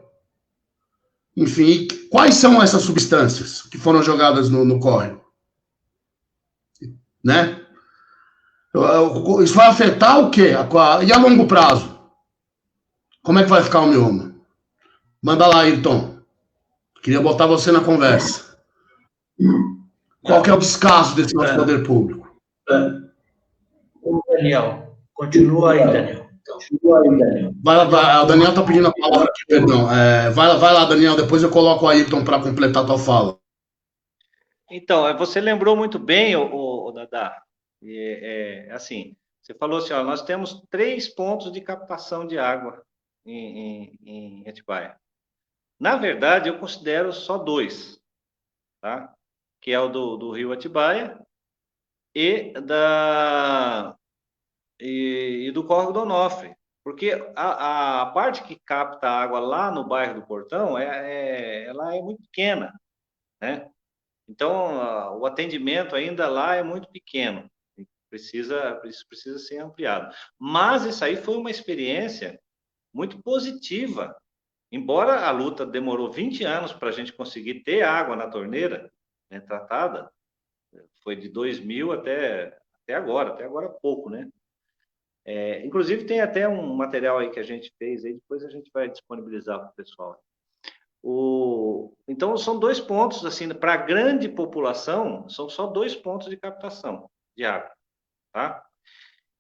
Enfim, quais são essas substâncias que foram jogadas no córrego? Né? Isso vai afetar o quê? E a longo prazo? Como é que vai ficar o mioma? Manda lá, Ayrton. Queria botar você na conversa. Qual que é o descaso desse nosso poder público? Daniel, continua aí, Daniel. Vai, o Daniel está pedindo a palavra aqui, perdão. Vai lá, Daniel, depois eu coloco o Ayrton para completar a tua fala. Então, você lembrou muito bem, o Dadá. Assim, você falou assim, ó, nós temos 3 pontos de captação de água em Atibaia. Na verdade, eu considero só 2, tá? Que é o do rio Atibaia e do córrego do Onofre. Porque a parte que capta a água lá no bairro do Portão, ela é muito pequena, né? Então, o atendimento ainda lá é muito pequeno. Precisa ser ampliado. Mas isso aí foi uma experiência muito positiva. Embora a luta demorou 20 anos para a gente conseguir ter água na torneira, né, tratada, foi de 2000 até agora pouco, né? Inclusive tem até um material aí que a gente fez, aí depois a gente vai disponibilizar para o pessoal. Então são 2 pontos, assim, para a grande população, são só 2 pontos de captação de água, tá?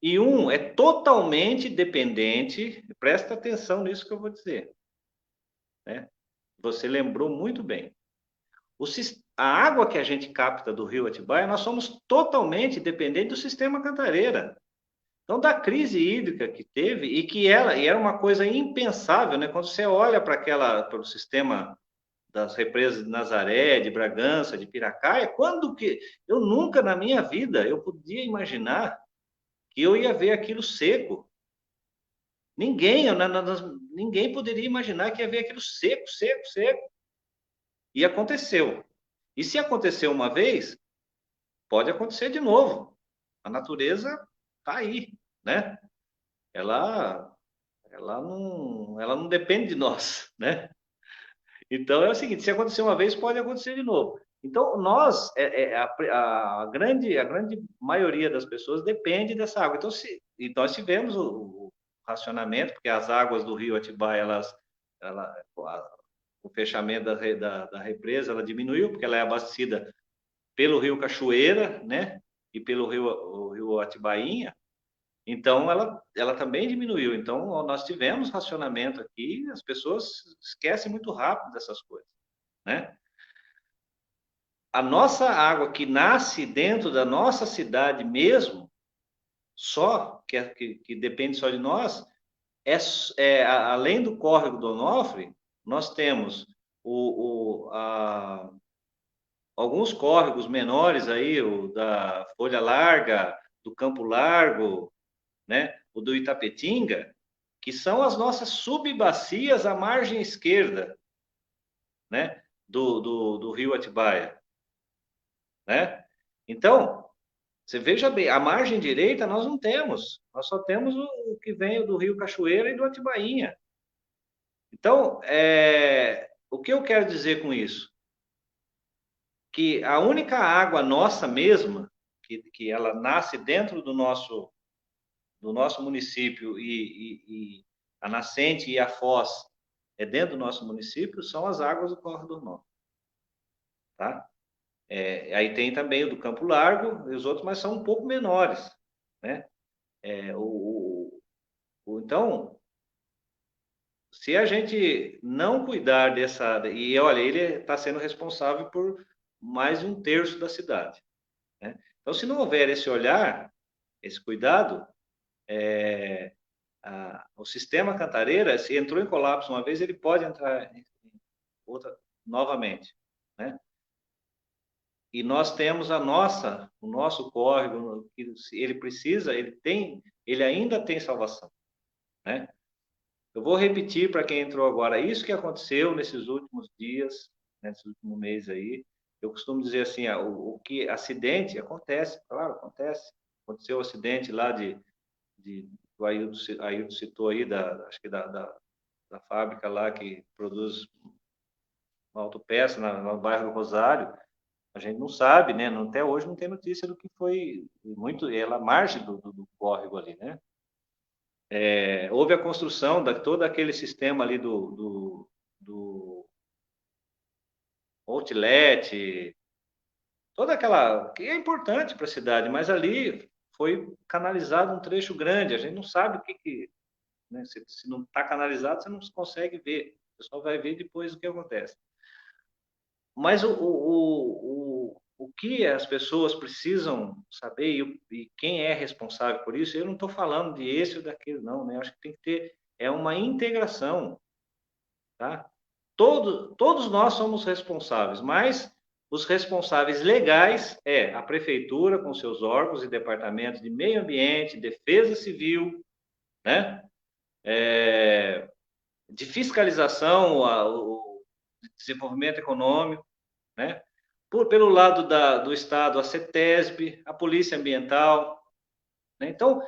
E um é totalmente dependente, presta atenção nisso que eu vou dizer, né? Você lembrou muito bem. A água que a gente capta do rio Atibaia, nós somos totalmente dependentes do sistema Cantareira. Então, da crise hídrica que teve, e era uma coisa impensável, né? Quando você olha para o sistema das represas de Nazaré, de Bragança, de Piracaia, eu nunca na minha vida eu podia imaginar que eu ia ver aquilo seco. Ninguém poderia imaginar que ia ver aquilo seco, seco, seco. E aconteceu. E se aconteceu uma vez, pode acontecer de novo. A natureza está aí, né? Ela não depende de nós, né? Então é o seguinte: se acontecer uma vez, pode acontecer de novo. Então nós, a grande maioria das pessoas depende dessa água. Então nós tivemos o racionamento, porque as águas do rio Atibaia, o fechamento da represa, ela diminuiu, porque ela é abastecida pelo rio Cachoeira, né? E pelo rio Atibainha. Então, ela também diminuiu. Então, nós tivemos racionamento aqui, as pessoas esquecem muito rápido dessas coisas, né? A nossa água que nasce dentro da nossa cidade mesmo, só, que depende só de nós, além do córrego do Onofre, nós temos alguns córregos menores aí, o da Folha Larga, do Campo Largo, né? O do Itapetinga, que são as nossas subbacias à margem esquerda, né? Do rio Atibaia, né? Então, você veja bem, a margem direita nós não temos, nós só temos o que vem do rio Cachoeira e do Atibainha. Então, o que eu quero dizer com isso? Que a única água nossa mesma, que ela nasce dentro do nosso município e a nascente e a foz é dentro do nosso município, são as águas do Córrego do Norte, tá? Aí tem também o do Campo Largo e os outros, mas são um pouco menores, né? Então, se a gente não cuidar dessa... E, olha, ele está sendo responsável por mais de 1/3 da cidade, né? Então, se não houver esse olhar, esse cuidado, o sistema Cantareira, se entrou em colapso uma vez, ele pode entrar em outra novamente, né? E nós temos o nosso córrego, que ele precisa, ele ainda tem salvação, né? Eu vou repetir para quem entrou agora, isso que aconteceu nesses últimos dias, nesses últimos meses aí, eu costumo dizer assim, o que acidente acontece, claro, acontece. Aconteceu o acidente lá o Ailton citou aí, acho que da fábrica lá que produz uma autopeça no bairro do Rosário. A gente não sabe, né? Até hoje não tem notícia do que foi muito, ela margem do córrego ali, né? Houve a construção de todo aquele sistema ali do outlet, toda aquela que é importante para a cidade, mas ali foi canalizado um trecho grande. A gente não sabe né? Se não está canalizado, você não consegue ver. Você só vai ver depois o que acontece. Mas o que as pessoas precisam saber e quem é responsável por isso, eu não estou falando de esse ou daquele, não, né? Eu acho que tem que ter uma integração, tá? Todos nós somos responsáveis, mas os responsáveis legais a prefeitura com seus órgãos e departamentos de meio ambiente, defesa civil, né? De fiscalização, o desenvolvimento econômico, né? Pelo lado do Estado, a CETESB, a Polícia Ambiental, né? Então,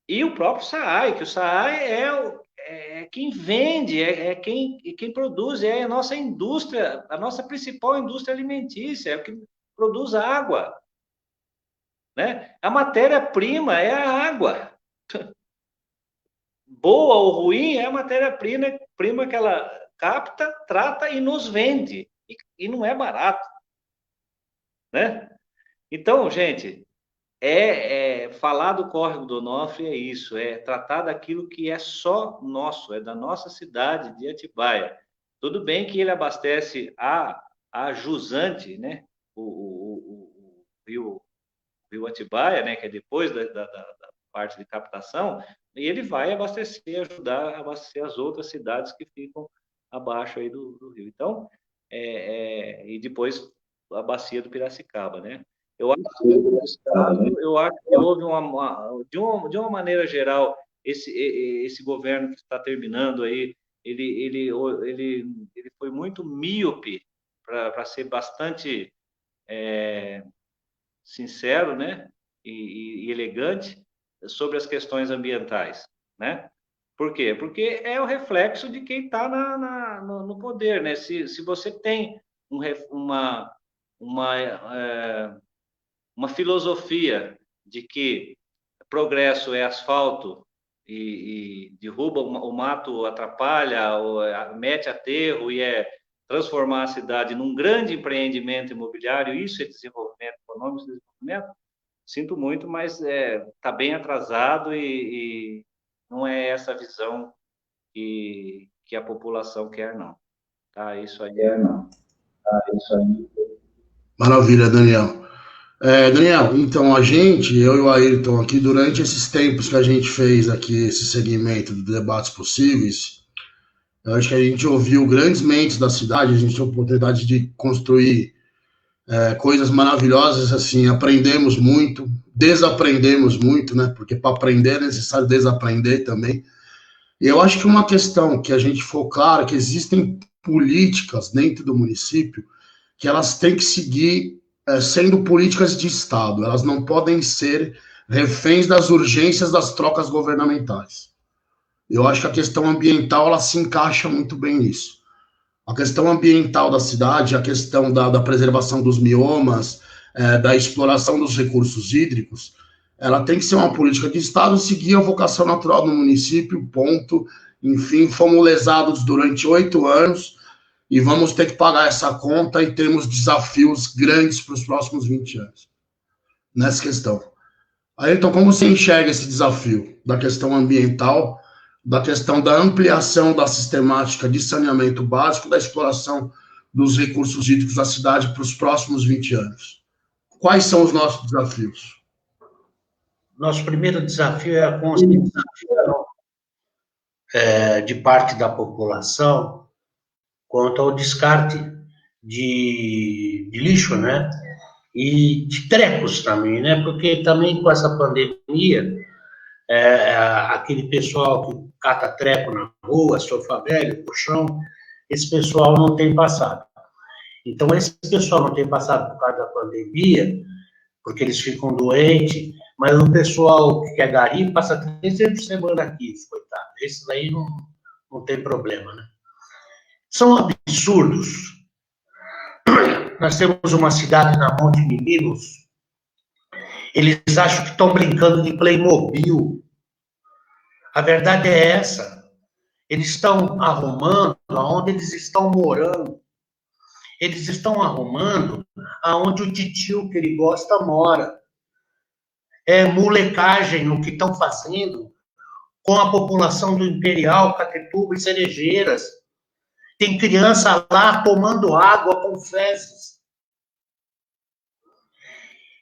e o próprio SAAI, que o SAAI é quem vende, quem produz, é a nossa indústria, a nossa principal indústria alimentícia, é o que produz água, né? A matéria-prima é a água. Boa ou ruim é a matéria-prima que ela capta, trata e nos vende. E não é barato, né? Então, gente, falar do córrego do Onofre é isso, é tratar daquilo que é só nosso, é da nossa cidade de Atibaia. Tudo bem que ele abastece a jusante, né? O rio Atibaia, né? Que é depois da parte de captação, e ele vai ajudar a abastecer as outras cidades que ficam abaixo aí do rio. Então, e depois a bacia do Piracicaba, né? Eu acho que houve de uma maneira geral, esse governo que está terminando aí, ele foi muito míope, para ser bastante sincero, né? E elegante sobre as questões ambientais, né? Por quê? Porque é o reflexo de quem está no poder, né? Se você tem uma filosofia de que progresso é asfalto e derruba o mato, atrapalha, mete aterro e transformar a cidade num grande empreendimento imobiliário, isso é desenvolvimento econômico, desenvolvimento. Sinto muito, mas está bem atrasado e não é essa a visão que a população quer, não. Tá, isso aí. Maravilha, Daniel. Daniel, então eu e o Ayrton aqui, durante esses tempos que a gente fez aqui esse segmento de debates possíveis, eu acho que a gente ouviu grandes mentes da cidade, a gente teve a oportunidade de construir coisas maravilhosas, assim, aprendemos muito, desaprendemos muito, né? Porque para aprender é necessário desaprender também. E eu acho que uma questão que a gente for claro, que existem políticas dentro do município que elas têm que seguir sendo políticas de Estado, elas não podem ser reféns das urgências das trocas governamentais. Eu acho que a questão ambiental ela se encaixa muito bem nisso. A questão ambiental da cidade, a questão da preservação dos biomas, da exploração dos recursos hídricos, ela tem que ser uma política de Estado, seguir a vocação natural do município, ponto. Enfim, fomos lesados durante 8 anos e vamos ter que pagar essa conta e temos desafios grandes para os próximos 20 anos nessa questão. Aí, então, como você enxerga esse desafio da questão ambiental, da questão da ampliação da sistemática de saneamento básico, da exploração dos recursos hídricos da cidade para os próximos 20 anos? Quais são os nossos desafios? Nosso primeiro desafio é a conscientização de parte da população quanto ao descarte de lixo, né? E de trecos também, né? Porque também com essa pandemia, aquele pessoal que cata treco na rua, sofá velho, colchão, esse pessoal não tem passado. Então, esse pessoal não tem passado por causa da pandemia, porque eles ficam doentes, mas o pessoal que quer gari passa 3 vezes por semana aqui, coitado. Esses aí não tem problema, né? São absurdos. Nós temos uma cidade na mão de meninos, eles acham que estão brincando de Playmobil. A verdade é essa. Eles estão arrumando aonde eles estão morando. Eles estão arrumando aonde o titio que ele gosta mora. É molecagem o que estão fazendo com a população do Imperial, Catetuba e Cerejeiras. Tem criança lá tomando água com fezes.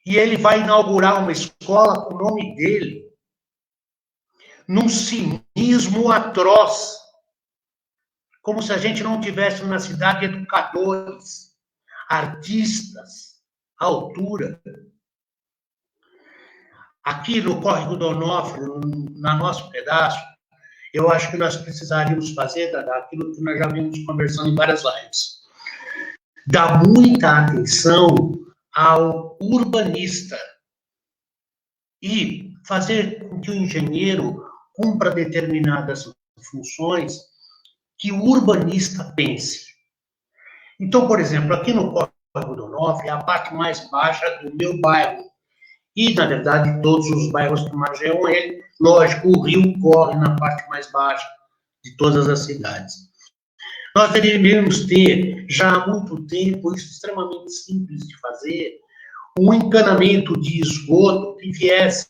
E ele vai inaugurar uma escola com o nome dele. Num cinismo atroz. Como se a gente não tivesse na cidade educadores, artistas, à altura. Aqui no Córrego do Onofre, no nosso pedaço, eu acho que nós precisaríamos fazer aquilo que nós já vimos conversando em várias lives. Dar muita atenção ao urbanista e fazer com que o engenheiro cumpra determinadas funções que o urbanista pense. Então, por exemplo, aqui no Córrego do Onofre, é a parte mais baixa do meu bairro. E, na verdade, todos os bairros que margeiam ele, lógico, o rio corre na parte mais baixa de todas as cidades. Nós deveríamos ter, já há muito tempo, isso extremamente simples de fazer, um encanamento de esgoto que viesse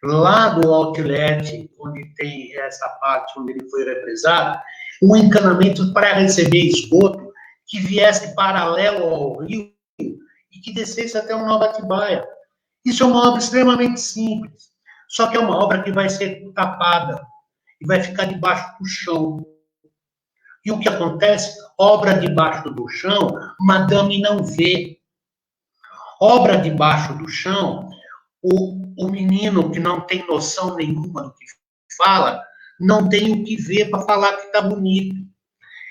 lá do outlet, onde tem essa parte onde ele foi represado, um encanamento para receber esgoto que viesse paralelo ao rio e que descesse até o Nova Atibaia. Isso é uma obra extremamente simples, só que é uma obra que vai ser tapada e vai ficar debaixo do chão. E o que acontece? Obra debaixo do chão, madame não vê. Obra debaixo do chão, o menino que não tem noção nenhuma do que fala, não tem o que ver para falar que está bonito.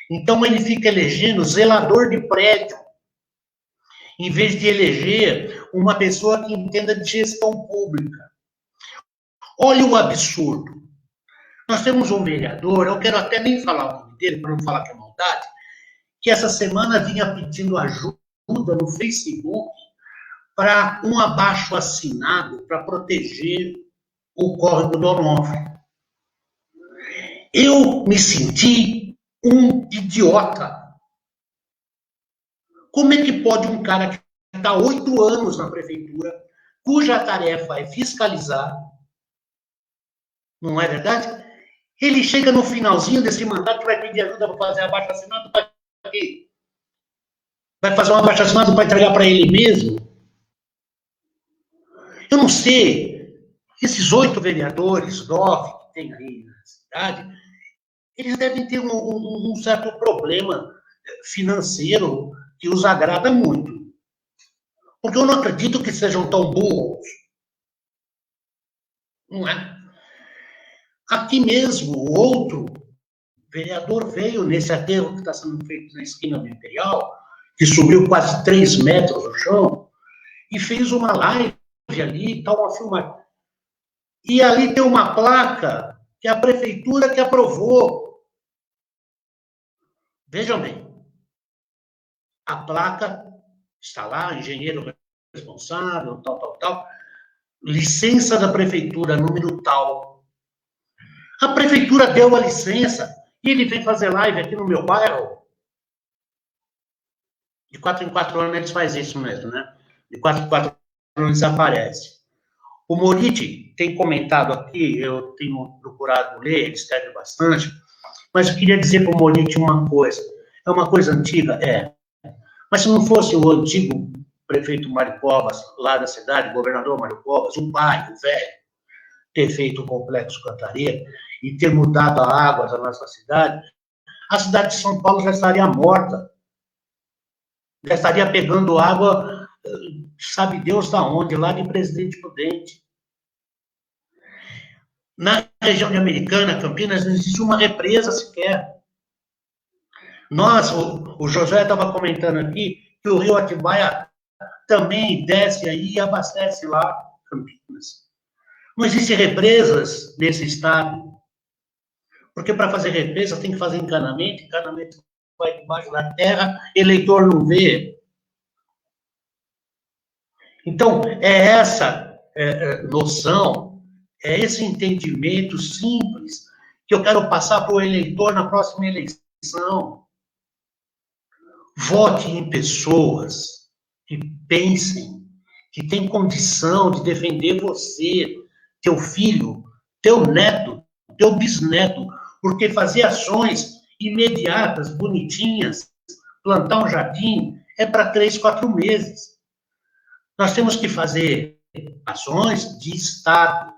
Então ele fica elegendo zelador de prédio, em vez de eleger uma pessoa que entenda de gestão pública. Olha o absurdo. Nós temos um vereador, eu quero até nem falar o nome dele, para não falar que é maldade, que essa semana vinha pedindo ajuda no Facebook para um abaixo-assinado para proteger o Córrego do Onofre. Eu me senti um idiota. Como é que pode um cara que está 8 anos na prefeitura, cuja tarefa é fiscalizar, não é verdade? Ele chega no finalzinho desse mandato, vai pedir ajuda para fazer abaixo-assinado para quê? Vai fazer um abaixo-assinado para entregar para ele mesmo? Eu não sei. Esses 8 vereadores, 9 que tem aí na cidade, eles devem ter um certo problema financeiro que os agrada muito. Porque eu não acredito que sejam tão burros. Não é? Aqui mesmo, o outro vereador veio nesse aterro que está sendo feito na esquina do Imperial, que subiu quase 3 metros no chão, e fez uma live ali, tal, uma filmagem. E ali tem uma placa que é a prefeitura que aprovou. Vejam bem. A placa está lá, engenheiro responsável, tal. Licença da prefeitura, número tal. A prefeitura deu a licença e ele vem fazer live aqui no meu bairro. De 4 em 4 anos eles fazem isso mesmo, né? De 4 em 4 anos aparece. O Moriti tem comentado aqui, eu tenho procurado ler, ele escreve bastante, mas eu queria dizer para o Moriti uma coisa. É uma coisa antiga? É. Mas se não fosse o antigo prefeito Mário Covas, lá da cidade, governador Mário Covas, o pai, o velho, ter feito o Complexo Cantareira e ter mudado a água da nossa cidade, a cidade de São Paulo já estaria morta. Já estaria pegando água, sabe Deus da onde, lá de Presidente Prudente. Na região de Americana, Campinas, não existe uma represa sequer. Nós, o José estava comentando aqui, que o Rio Atibaia também desce aí e abastece lá Campinas. Não existem represas nesse estado. Porque para fazer represa tem que fazer encanamento vai debaixo da terra, eleitor não vê. Então, é essa noção, é esse entendimento simples que eu quero passar para o eleitor na próxima eleição. Vote em pessoas que pensem, que têm condição de defender você, teu filho, teu neto, teu bisneto, porque fazer ações imediatas, bonitinhas, plantar um jardim, é para 3, 4 meses. Nós temos que fazer ações de Estado,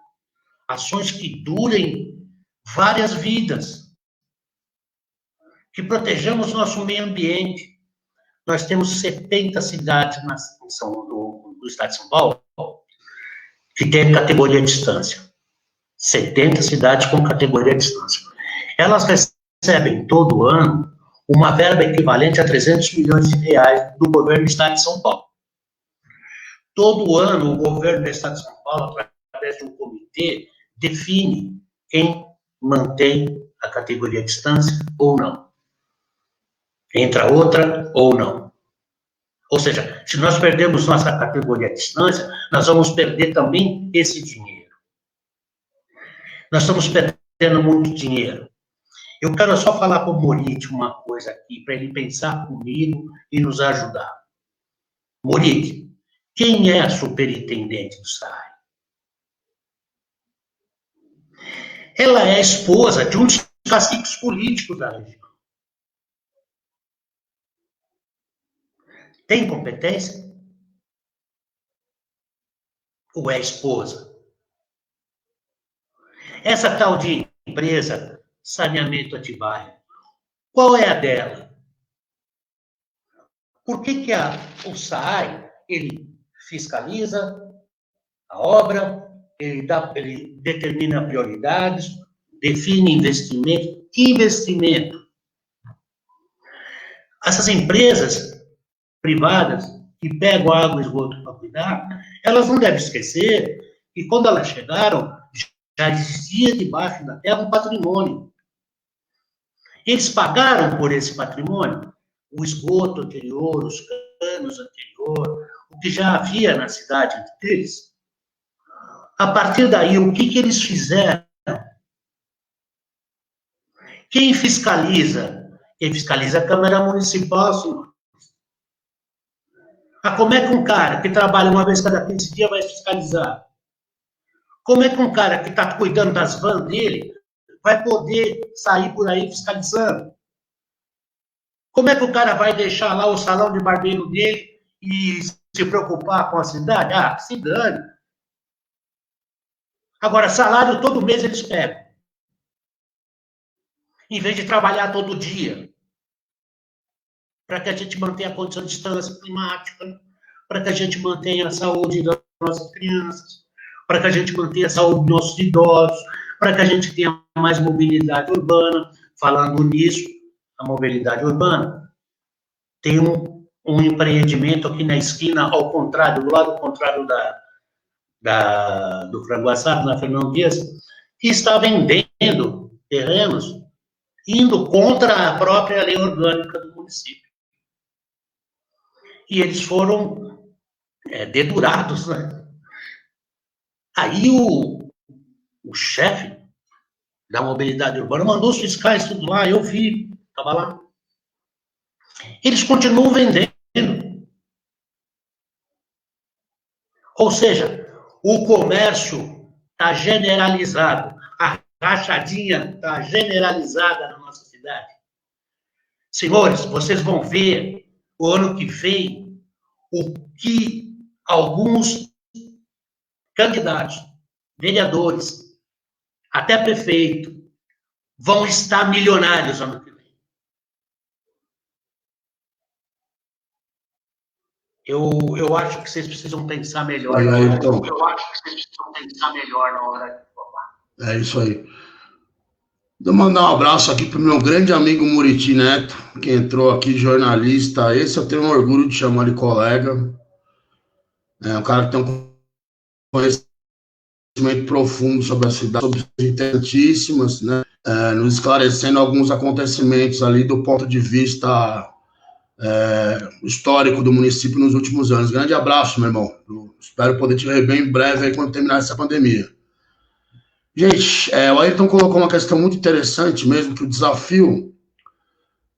ações que durem várias vidas, que protejamos nosso meio ambiente. Nós temos 70 cidades no estado de São Paulo que têm categoria de distância. 70 cidades com categoria de distância. Elas recebem todo ano uma verba equivalente a 300 milhões de reais do governo do estado de São Paulo. Todo ano, o governo do estado de São Paulo, através de um comitê, define quem mantém a categoria de distância ou não. Entra outra ou não. Ou seja, se nós perdemos nossa categoria de distância, nós vamos perder também esse dinheiro. Nós estamos perdendo muito dinheiro. Eu quero só falar para o Moriti uma coisa aqui, para ele pensar comigo e nos ajudar. Moriti, quem é a superintendente do SAI? Ela é a esposa de um dos caciques políticos da região. Tem competência? Ou é esposa? Essa tal de empresa, Saneamento Atibaia, qual é a dela? Por que o SAI, ele fiscaliza a obra, ele determina prioridades, define investimento. Essas empresas privadas que pegam água e esgoto para cuidar, elas não devem esquecer que quando elas chegaram, já existia debaixo da terra um patrimônio. Eles pagaram por esse patrimônio o esgoto anterior, os canos anterior, o que já havia na cidade deles. A partir daí, o que eles fizeram? Quem fiscaliza? Quem fiscaliza é a Câmara Municipal, senhor. Ah, como é que um cara que trabalha uma vez cada 15 dias vai fiscalizar? Como é que um cara que está cuidando das vans dele vai poder sair por aí fiscalizando? Como é que o cara vai deixar lá o salão de barbeiro dele e se preocupar com a cidade? Ah, se dane. Agora, salário todo mês eles pegam, em vez de trabalhar todo dia, para que a gente mantenha a condição de distância climática, para que a gente mantenha a saúde das nossas crianças, para que a gente mantenha a saúde dos nossos idosos, para que a gente tenha mais mobilidade urbana. Falando nisso, a mobilidade urbana, tem um empreendimento aqui na esquina, ao contrário, do lado contrário do Frango Assado, na Fernão Dias, que está vendendo terrenos indo contra a própria lei orgânica do município. E eles foram dedurados, né? Aí o chefe da mobilidade urbana mandou os fiscais tudo lá, eu vi, estava lá. Eles continuam vendendo. Ou seja, o comércio está generalizado, a rachadinha está generalizada na nossa cidade. Senhores, vocês vão ver o ano que vem o que alguns candidatos, vereadores, até prefeito, vão estar milionários ano que vem. Eu acho que vocês precisam pensar melhor. Aí, então, Eu acho que vocês precisam pensar melhor na hora de falar. é isso aí. Vou mandar um abraço aqui pro meu grande amigo Muriti Neto, que entrou aqui, jornalista. Esse eu tenho orgulho de chamar de colega. É um cara que tem um conhecimento profundo sobre a cidade, sobre coisas interessantíssimas, né? Nos esclarecendo alguns acontecimentos ali do ponto de vista histórico do município nos últimos anos. Grande abraço, meu irmão. Eu espero poder te ver bem em breve aí quando terminar essa pandemia. Gente, o Ayrton colocou uma questão muito interessante mesmo, que o desafio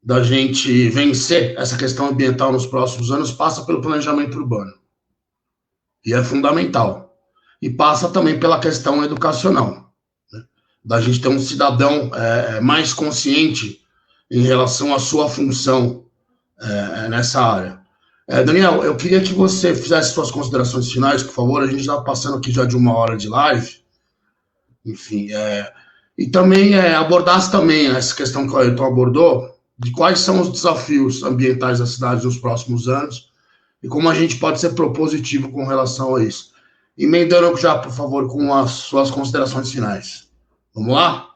da gente vencer essa questão ambiental nos próximos anos passa pelo planejamento urbano. E é fundamental. E passa também pela questão educacional, né? Da gente ter um cidadão mais consciente em relação à sua função nessa área. Daniel, eu queria que você fizesse suas considerações finais, por favor. A gente está passando aqui já de 1 hora de live. Enfim, e também abordasse também essa questão que o Ayrton abordou, de quais são os desafios ambientais da cidade nos próximos anos e como a gente pode ser propositivo com relação a isso. Emendando já, por favor, com as suas considerações finais. Vamos lá?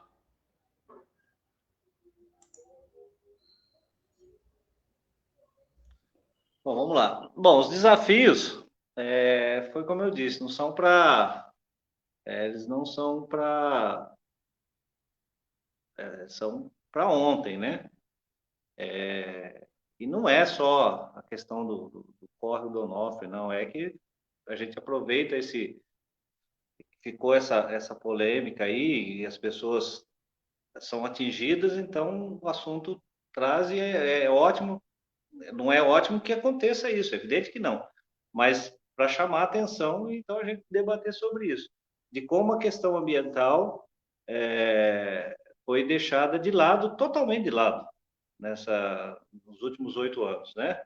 Bom, vamos lá. Bom, os desafios, foi como eu disse, não são para... eles não são para... são para ontem, né? E não é só a questão do córrego do Onofre, não. É que a gente aproveita ficou essa polêmica aí e as pessoas são atingidas, então o assunto traz e é ótimo. Não é ótimo que aconteça isso, é evidente que não. Mas para chamar a atenção, então a gente debater sobre isso, de como a questão ambiental foi deixada de lado, totalmente de lado, nos últimos 8 anos, né?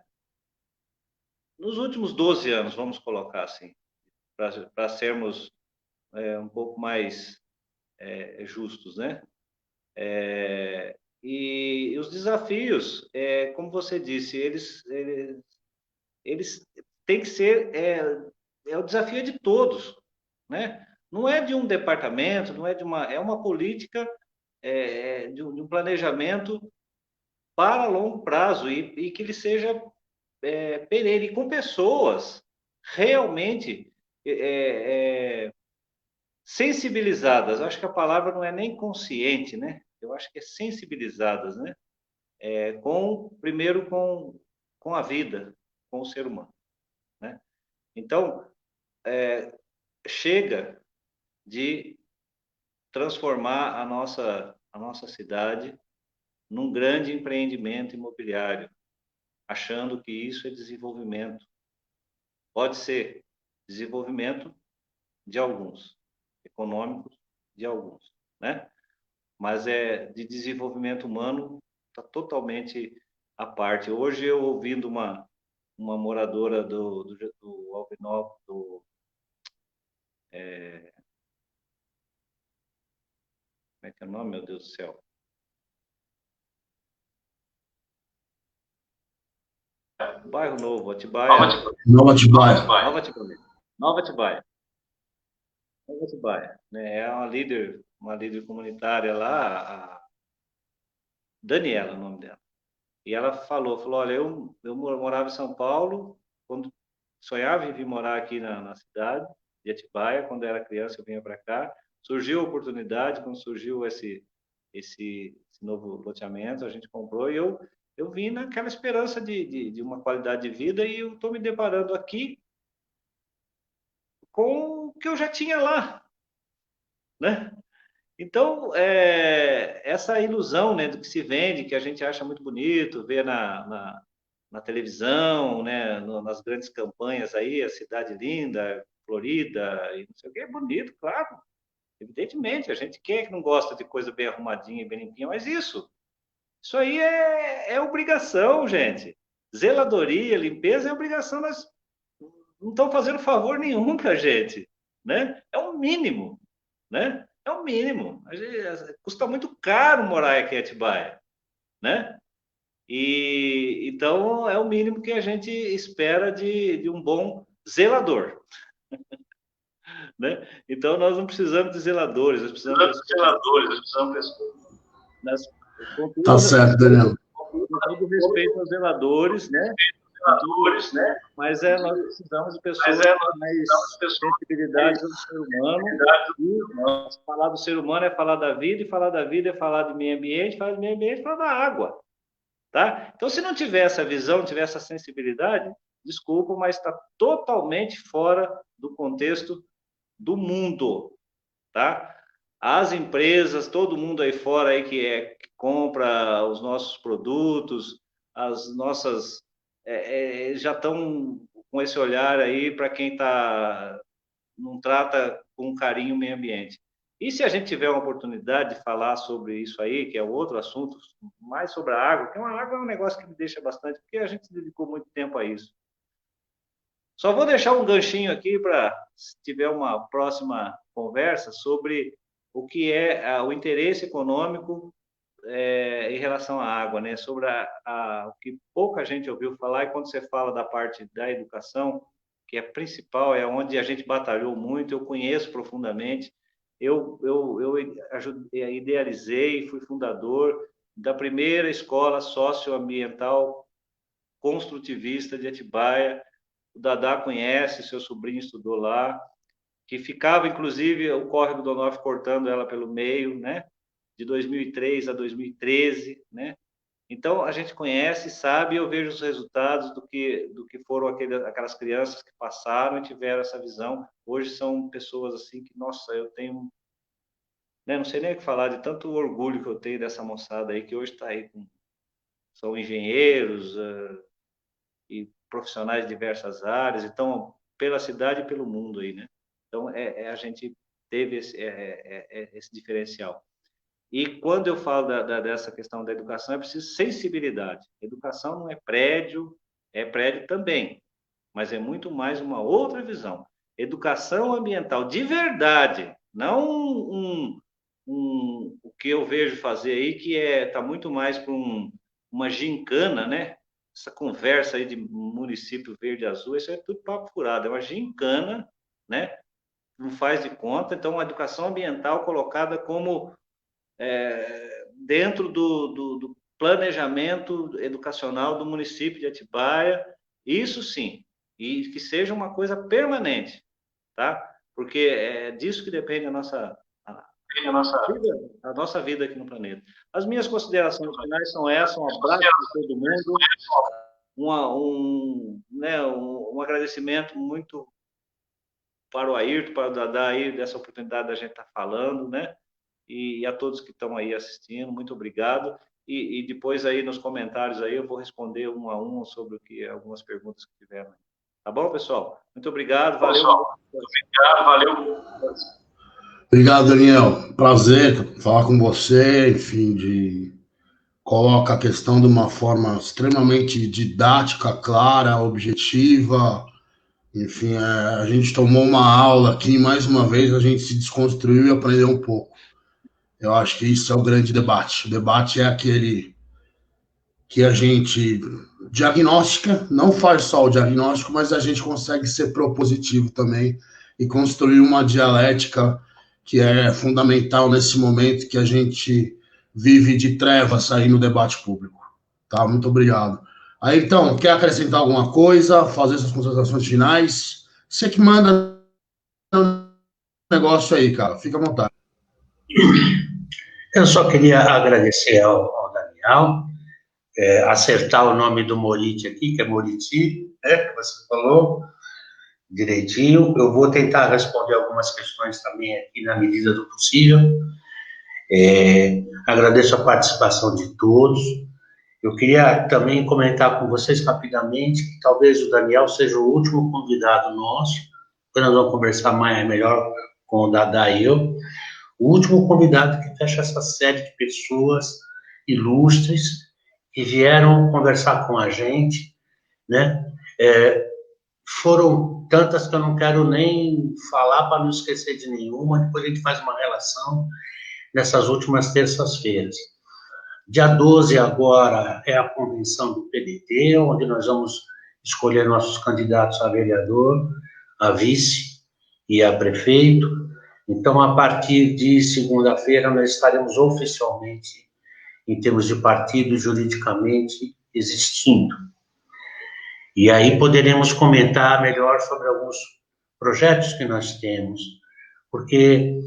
Nos últimos 12 anos, vamos colocar assim, para sermos um pouco mais justos, né? E os desafios, como você disse, eles têm que ser, o desafio é de todos, né? Não é de um departamento, não é é uma política, de um planejamento para longo prazo e que ele seja perene, com pessoas realmente sensibilizadas. Acho que a palavra não é nem consciente, né? Eu acho que é sensibilizadas, né? Primeiro com a vida, com o ser humano, né? Então, chega de transformar a nossa cidade num grande empreendimento imobiliário, achando que isso é desenvolvimento. Pode ser desenvolvimento de alguns, econômicos de alguns, né? Mas de desenvolvimento humano está totalmente à parte. Hoje eu ouvindo uma moradora do Alvinópolis, como é que é o nome, meu Deus do céu? Bairro Novo, Atibaia. Nova Atibaia. Nova Atibaia. Nova Atibaia. Nova Atibaia. Né? É uma líder comunitária lá, a Daniela, é o nome dela. E ela falou, olha, eu morava em São Paulo, quando sonhava em vir morar aqui na cidade de Atibaia, quando era criança eu vinha para cá, surgiu a oportunidade, quando surgiu esse novo loteamento, a gente comprou e eu vim naquela esperança de uma qualidade de vida e eu estou me deparando aqui com o que eu já tinha lá, né? Então, essa ilusão, né, do que se vende, que a gente acha muito bonito, vê na televisão, né, nas grandes campanhas aí, a cidade linda, florida, e não sei o que, é bonito, claro. Evidentemente, a gente quer que não gosta de coisa bem arrumadinha e bem limpinha, mas isso aí é obrigação, gente. Zeladoria, limpeza é obrigação, nós não estamos fazendo favor nenhum para a gente, né? É o mínimo, né? É o mínimo. Custa muito caro morar aqui em Atibaia, né? E então é o mínimo que a gente espera de um bom zelador, né? Então nós não precisamos de zeladores, nós precisamos de zeladores, nós, Tá certo, Daniel. com todo respeito aos zeladores, né? Mas nós precisamos de pessoas com mais sensibilidade do ser humano. E falar do ser humano é falar da vida, e falar da vida é falar de meio ambiente, falar de meio ambiente é falar da água. Tá? Então, se não tiver essa visão, tiver essa sensibilidade, desculpa, mas está totalmente fora do contexto do mundo. Tá? As empresas, todo mundo aí fora aí que compra os nossos produtos, as nossas já estão com esse olhar aí para quem não trata com carinho o meio ambiente. E se a gente tiver uma oportunidade de falar sobre isso aí, que é outro assunto, mais sobre a água, porque a água é um negócio que me deixa bastante, porque a gente dedicou muito tempo a isso. Só vou deixar um ganchinho aqui para, se tiver uma próxima conversa, sobre o que é o interesse econômico em relação à água, né? Sobre o que pouca gente ouviu falar, e quando você fala da parte da educação, que é principal, é onde a gente batalhou muito, eu conheço profundamente, eu idealizei, fui fundador da primeira escola socioambiental construtivista de Atibaia. O Dadá conhece, seu sobrinho estudou lá, que ficava, inclusive, o córrego do Onofre cortando ela pelo meio, né? De 2003 a 2013, né? Então, a gente conhece, sabe, eu vejo os resultados do que foram aquelas crianças que passaram e tiveram essa visão. Hoje são pessoas assim que, nossa, eu tenho, né, não sei nem o que falar de tanto orgulho que eu tenho dessa moçada aí, que hoje está aí, são engenheiros e profissionais de diversas áreas, então, pela cidade e pelo mundo aí, né? Então, a gente teve esse diferencial. E quando eu falo dessa questão da educação, é preciso sensibilidade. Educação não é prédio também, mas é muito mais uma outra visão. Educação ambiental de verdade, não o que eu vejo fazer aí, que está muito mais para uma gincana, né? Essa conversa aí de município verde e azul, isso é tudo papo furado, é uma gincana, né? Não faz de conta. Então, a educação ambiental colocada como dentro do planejamento educacional do município de Atibaia, isso sim, e que seja uma coisa permanente, tá? Porque é disso que depende a nossa vida aqui no planeta. As minhas considerações finais são essas, um abraço para todo mundo, um agradecimento muito para o Ayrton, para o Dadá aí, dessa oportunidade da gente estar falando, né? E a todos que estão aí assistindo, muito obrigado. E depois aí nos comentários aí eu vou responder um a um sobre algumas perguntas que tiveram. Tá bom, pessoal? Muito obrigado, valeu. Obrigado, valeu. Obrigado, Daniel. Prazer falar com você, enfim, coloca a questão de uma forma extremamente didática, clara, objetiva. Enfim, a gente tomou uma aula aqui, mais uma vez a gente se desconstruiu e aprendeu um pouco. Eu acho que isso é o grande debate. O debate é aquele que a gente diagnostica, não faz só o diagnóstico, mas a gente consegue ser propositivo também e construir uma dialética que é fundamental nesse momento que a gente vive de trevas aí no debate público. Tá? Muito obrigado. Aí, então, quer acrescentar alguma coisa, fazer suas considerações finais? Você que manda o negócio aí, cara. Fica à vontade. Eu só queria agradecer ao Daniel, acertar o nome do Moriti aqui, que é Moriti, que você falou direitinho. Eu vou tentar responder algumas questões também aqui na medida do possível. Agradeço a participação de todos. Eu queria também comentar com vocês rapidamente que talvez o Daniel seja o último convidado nosso, depois nós vamos conversar melhor com o Dadá e eu, o último convidado que fecha essa série de pessoas ilustres que vieram conversar com a gente, né? Foram tantas que eu não quero nem falar para não esquecer de nenhuma, depois a gente faz uma relação nessas últimas terças-feiras. Dia 12 agora é a convenção do PDT, onde nós vamos escolher nossos candidatos a vereador, a vice e a prefeito. Então, a partir de segunda-feira, nós estaremos oficialmente, em termos de partido, juridicamente existindo. E aí poderemos comentar melhor sobre alguns projetos que nós temos, porque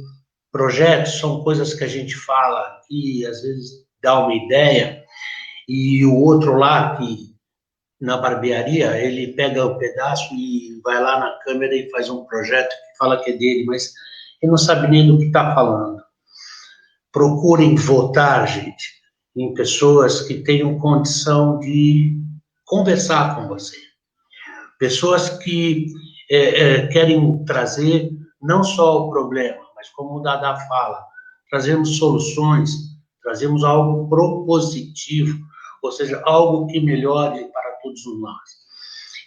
projetos são coisas que a gente fala aqui, às vezes dá uma ideia, e o outro lá, que na barbearia, ele pega o pedaço e vai lá na câmera e faz um projeto que fala que é dele, mas ele não sabe nem do que está falando. Procurem votar, gente, em pessoas que tenham condição de conversar com você. Pessoas que querem trazer não só o problema, mas como o Dadá fala, trazemos soluções, trazemos algo propositivo, ou seja, algo que melhore para todos nós.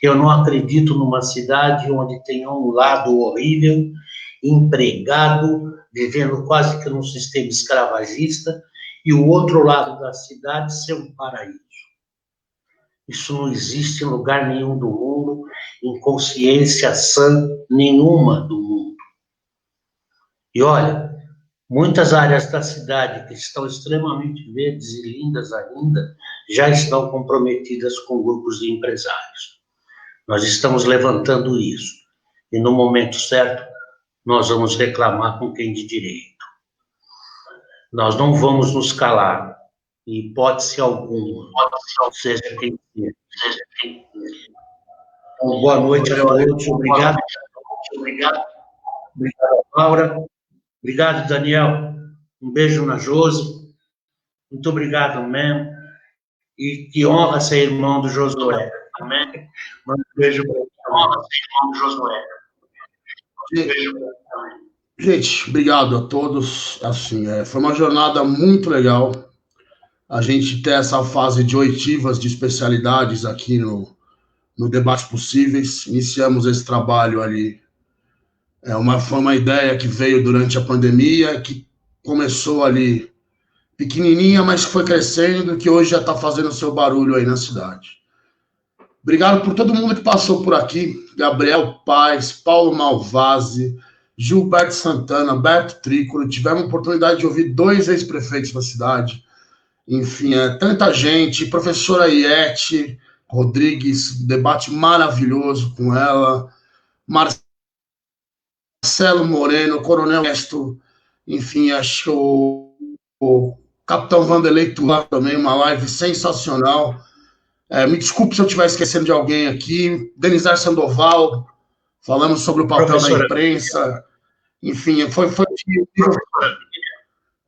Eu não acredito numa cidade onde tenha um lado horrível, empregado, vivendo quase que num sistema escravagista, e o outro lado da cidade ser um paraíso. Isso não existe em lugar nenhum do mundo, em consciência sã nenhuma do mundo. E olha, muitas áreas da cidade que estão extremamente verdes e lindas ainda, já estão comprometidas com grupos de empresários. Nós estamos levantando isso. E no momento certo, nós vamos reclamar com quem de direito. Nós não vamos nos calar, em hipótese alguma, seja quem seja. Então, boa noite a todos. Obrigado. Obrigado, Laura. Obrigado, Daniel. Um beijo na Josi. Muito obrigado mesmo. E que honra ser irmão do Josué. Amém? Um beijo para você. Honra ser irmão do Josué. Gente, obrigado a todos. Assim, foi uma jornada muito legal. A gente ter essa fase de oitivas de especialidades aqui no Debate Possíveis. Iniciamos esse trabalho ali. Foi uma ideia que veio durante a pandemia, que começou ali pequenininha, mas foi crescendo, que hoje já está fazendo seu barulho aí na cidade. Obrigado por todo mundo que passou por aqui. Gabriel Paes, Paulo Malvasi, Gilberto Santana, Beto Trícolo. Tivemos a oportunidade de ouvir 2 ex-prefeitos da cidade. Enfim, tanta gente. Professora Iete Rodrigues, debate maravilhoso com ela. Marcelo Moreno, Coronel Ernesto. Enfim, acho o Capitão Vanderlei Tulan também, uma live sensacional. Me desculpe se eu estiver esquecendo de alguém aqui. Denizar Sandoval, falamos sobre o papel da imprensa. Enfim,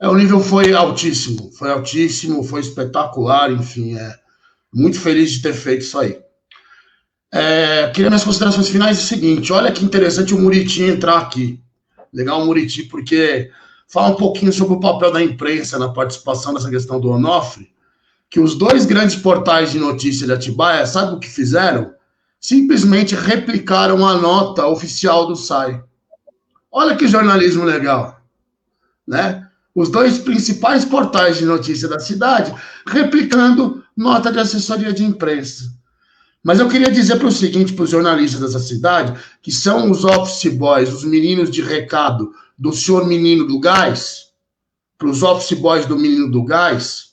o nível foi altíssimo, foi espetacular, enfim, muito feliz de ter feito isso aí. Queria minhas considerações finais é o seguinte, olha que interessante o Muricy entrar aqui. Legal o Muricy, porque fala um pouquinho sobre o papel da imprensa na participação dessa questão do Onofre, que os dois grandes portais de notícia de Atibaia, sabe o que fizeram? Simplesmente replicaram a nota oficial do SAI. Olha que jornalismo legal, né? Os dois principais portais de notícia da cidade replicando nota de assessoria de imprensa. Mas eu queria dizer para o seguinte, para os jornalistas dessa cidade, que são os office boys, os meninos de recado do senhor Menino do Gás, para os office boys do Menino do Gás,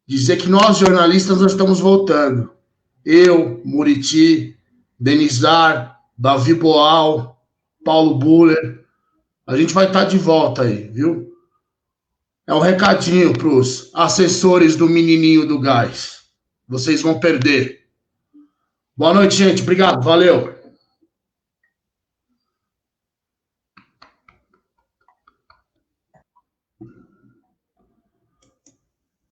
dizer que nós, jornalistas, nós estamos voltando. Eu, Muricy, Denizar, Davi Boal, Paulo Buller, a gente vai estar de volta aí, viu? É um recadinho para os assessores do Menininho do Gás. Vocês vão perder. Boa noite, gente. Obrigado. Valeu.